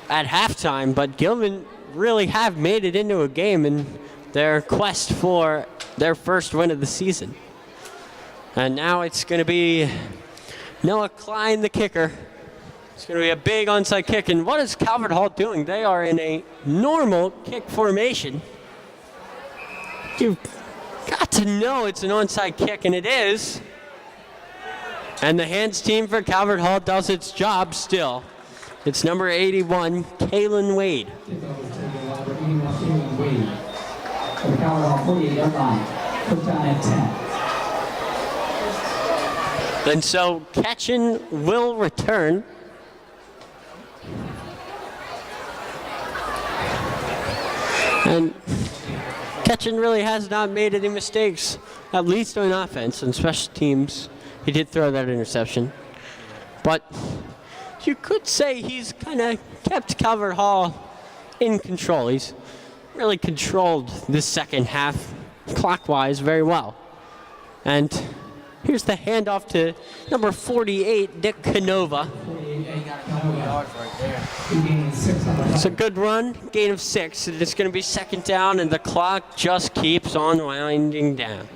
at halftime, but Gilman really have made it into a game in their quest for their first win of the season. And now it's going to be Noah Klein, the kicker. It's going to be a big onside kick. And what is Calvert Hall doing? They are in a normal kick formation. You've got to know it's an onside kick, and it is. And the hands team for Calvert Hall does its job still. It's number 81, Kalen Wade. The Calvert Hall 48-yard line. First down at 10. And so Ketchen will return. And Ketchen really has not made any mistakes, at least on offense and special teams. He did throw that interception. But you could say he's kind of kept Calvert Hall in control. He's really controlled this second half clockwise very well. And here's the handoff to number 48, Dick Canova. It's a good run, gain of 6. And it's going to be second down, and the clock just keeps on winding down.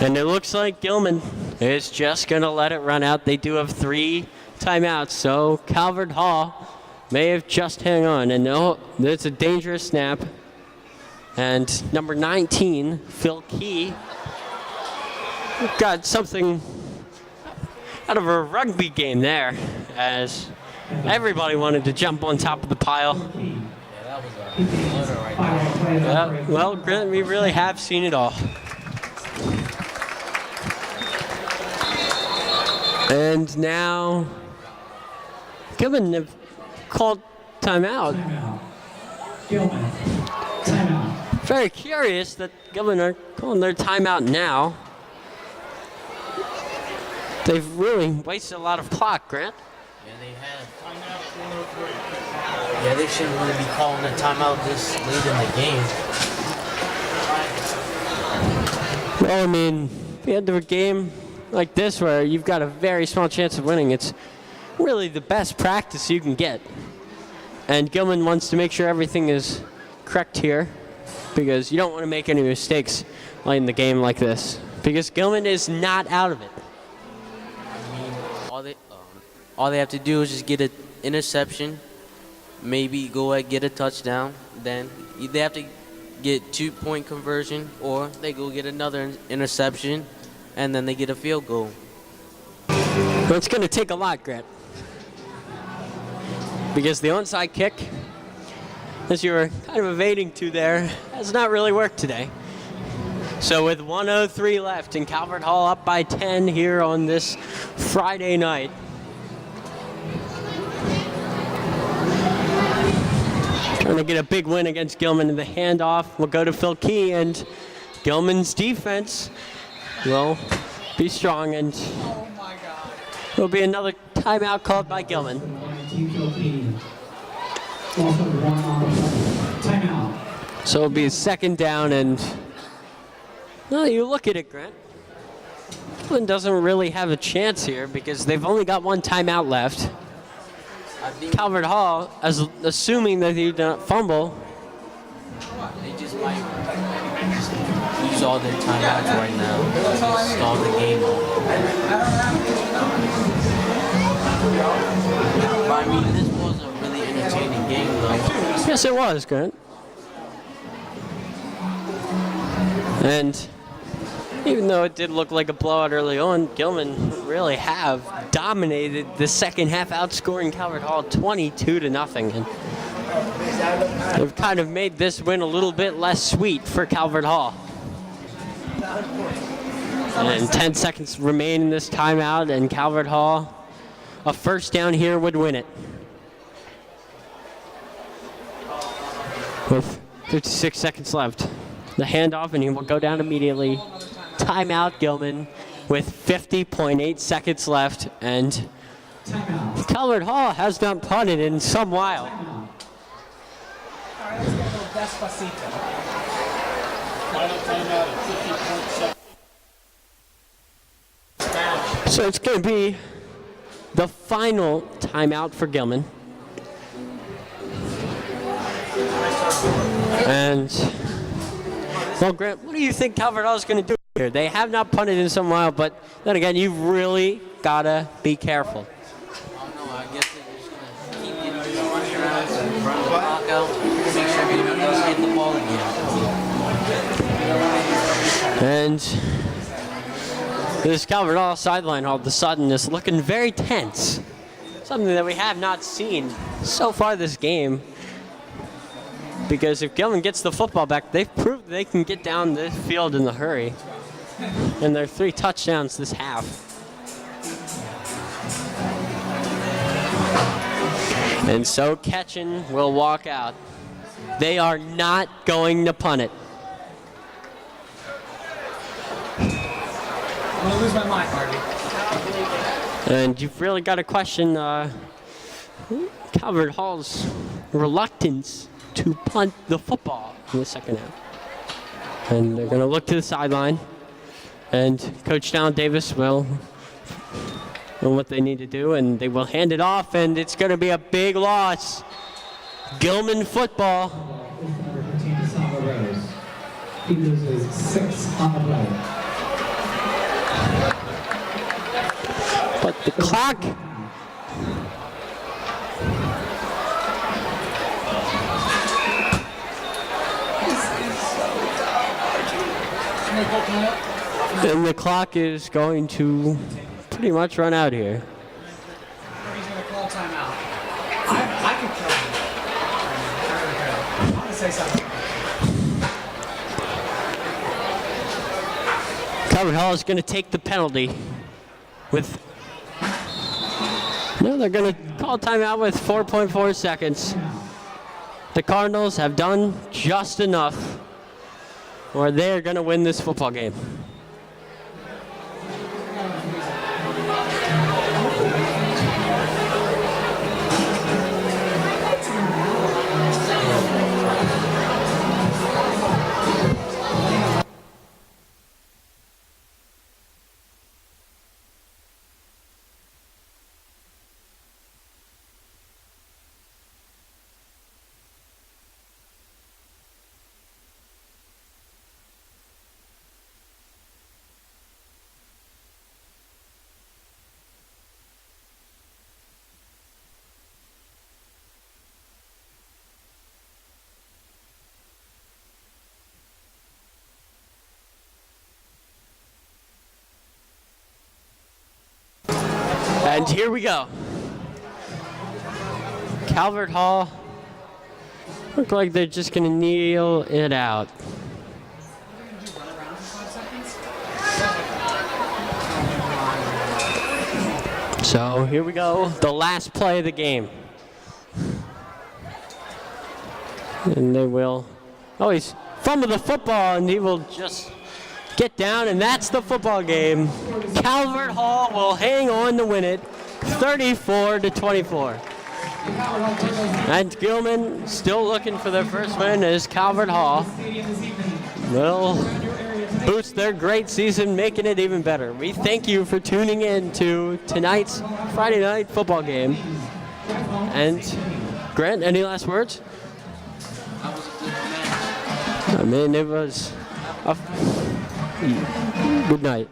And it looks like Gilman is just going to let it run out. They do have 3 timeouts, so Calvert Hall may have just hung on. And no, it's a dangerous snap. And number 19, Phil Key, got something. out of a rugby game there, as everybody wanted to jump on top of the pile. Yeah, that was a flutter right there. Yeah, well, Grant, we really have seen it all. And now, Gilman have called timeout. Timeout. Gilman. Timeout. Very curious that Gilman are calling their timeout now. They've really wasted a lot of clock, Grant. Yeah, they have. Yeah, they shouldn't really be calling a timeout this late in the game. Well, I mean, at the end of a game like this where you've got a very small chance of winning, it's really the best practice you can get. And Gilman wants to make sure everything is correct here, because you don't want to make any mistakes late in the game like this, because Gilman is not out of it. I mean, all they have to do is just get an interception, maybe go ahead get a touchdown. Then they have to get 2-point conversion, or they go get another interception, and then they get a field goal. But it's going to take a lot, Grant, because the onside kick, as you were kind of evading to there, has not really worked today. So with 1:03 left and Calvert Hall up by 10 here on this Friday night, trying to get a big win against Gilman, and the handoff will go to Phil Key, and Gilman's defense will be strong, and there'll be another timeout called by Gilman. Timeout. So it'll be a second down, and well, you look at it, Grant. Gilman doesn't really have a chance here because they've only got one timeout left. I think Calvert Hall, assuming that he did not fumble, they just might just use all their timeouts right now. Just stall the game. But I mean, this was a really entertaining game, though. yes, it was, Grant. And even though it did look like a blowout early on, Gilman really have dominated the second half, outscoring Calvert Hall 22-0. And they've kind of made this win a little bit less sweet for Calvert Hall. And 10 seconds remain in this timeout, and Calvert Hall, a first down here would win it. With 56 seconds left. The handoff, and he will go down immediately. Timeout, Gilman, with 50.8 seconds left, and Timeout. Calvert Hall has not punted in some while. Timeout. All right, let's get a little Despacito. So it's going to be the final timeout for Gilman. And, well, Grant, what do you think Calvert Hall is going to do here? They have not punted in some while, but then again, you've really got to be careful. I don't know. I guess they're just gonna keep getting running around, run the clock out, make sure everyone else get the ball again. And this Calvert Hall sideline all of a sudden is looking very tense. Something that we have not seen so far this game. Because if Gilman gets the football back, they've proved they can get down this field in a hurry. And there are 3 touchdowns this half. And so Ketchen will walk out. They are not going to punt it. I'm gonna lose my mind, Harvey. And you've really got to question Calvert Hall's reluctance to punt the football in the second half. And they're going to look to the sideline. And Coach Down Davis will know what they need to do, and they will hand it off, and it's going to be a big loss. Gilman football. Number 15 to Samba Rose. He loses 6 on the play. But the clock. And the clock is going to pretty much run out here. He's going to call timeout. I could kill him. I'm going to say something. Calvert Hall is going to take the penalty with. No, they're going to call timeout with 4.4 seconds. The Cardinals have done just enough, or they're going to win this football game. And here we go. Calvert Hall look like they're just going to kneel it out. So here we go, the last play of the game. And they will, oh, he's fumbled the football and he will just get down, and that's the football game. Calvert Hall will hang on to win it, 34-24. And Gilman still looking for their first win as Calvert Hall will boost their great season, making it even better. We thank you for tuning in to tonight's Friday night football game. And Grant, any last words? I mean, it was a good night.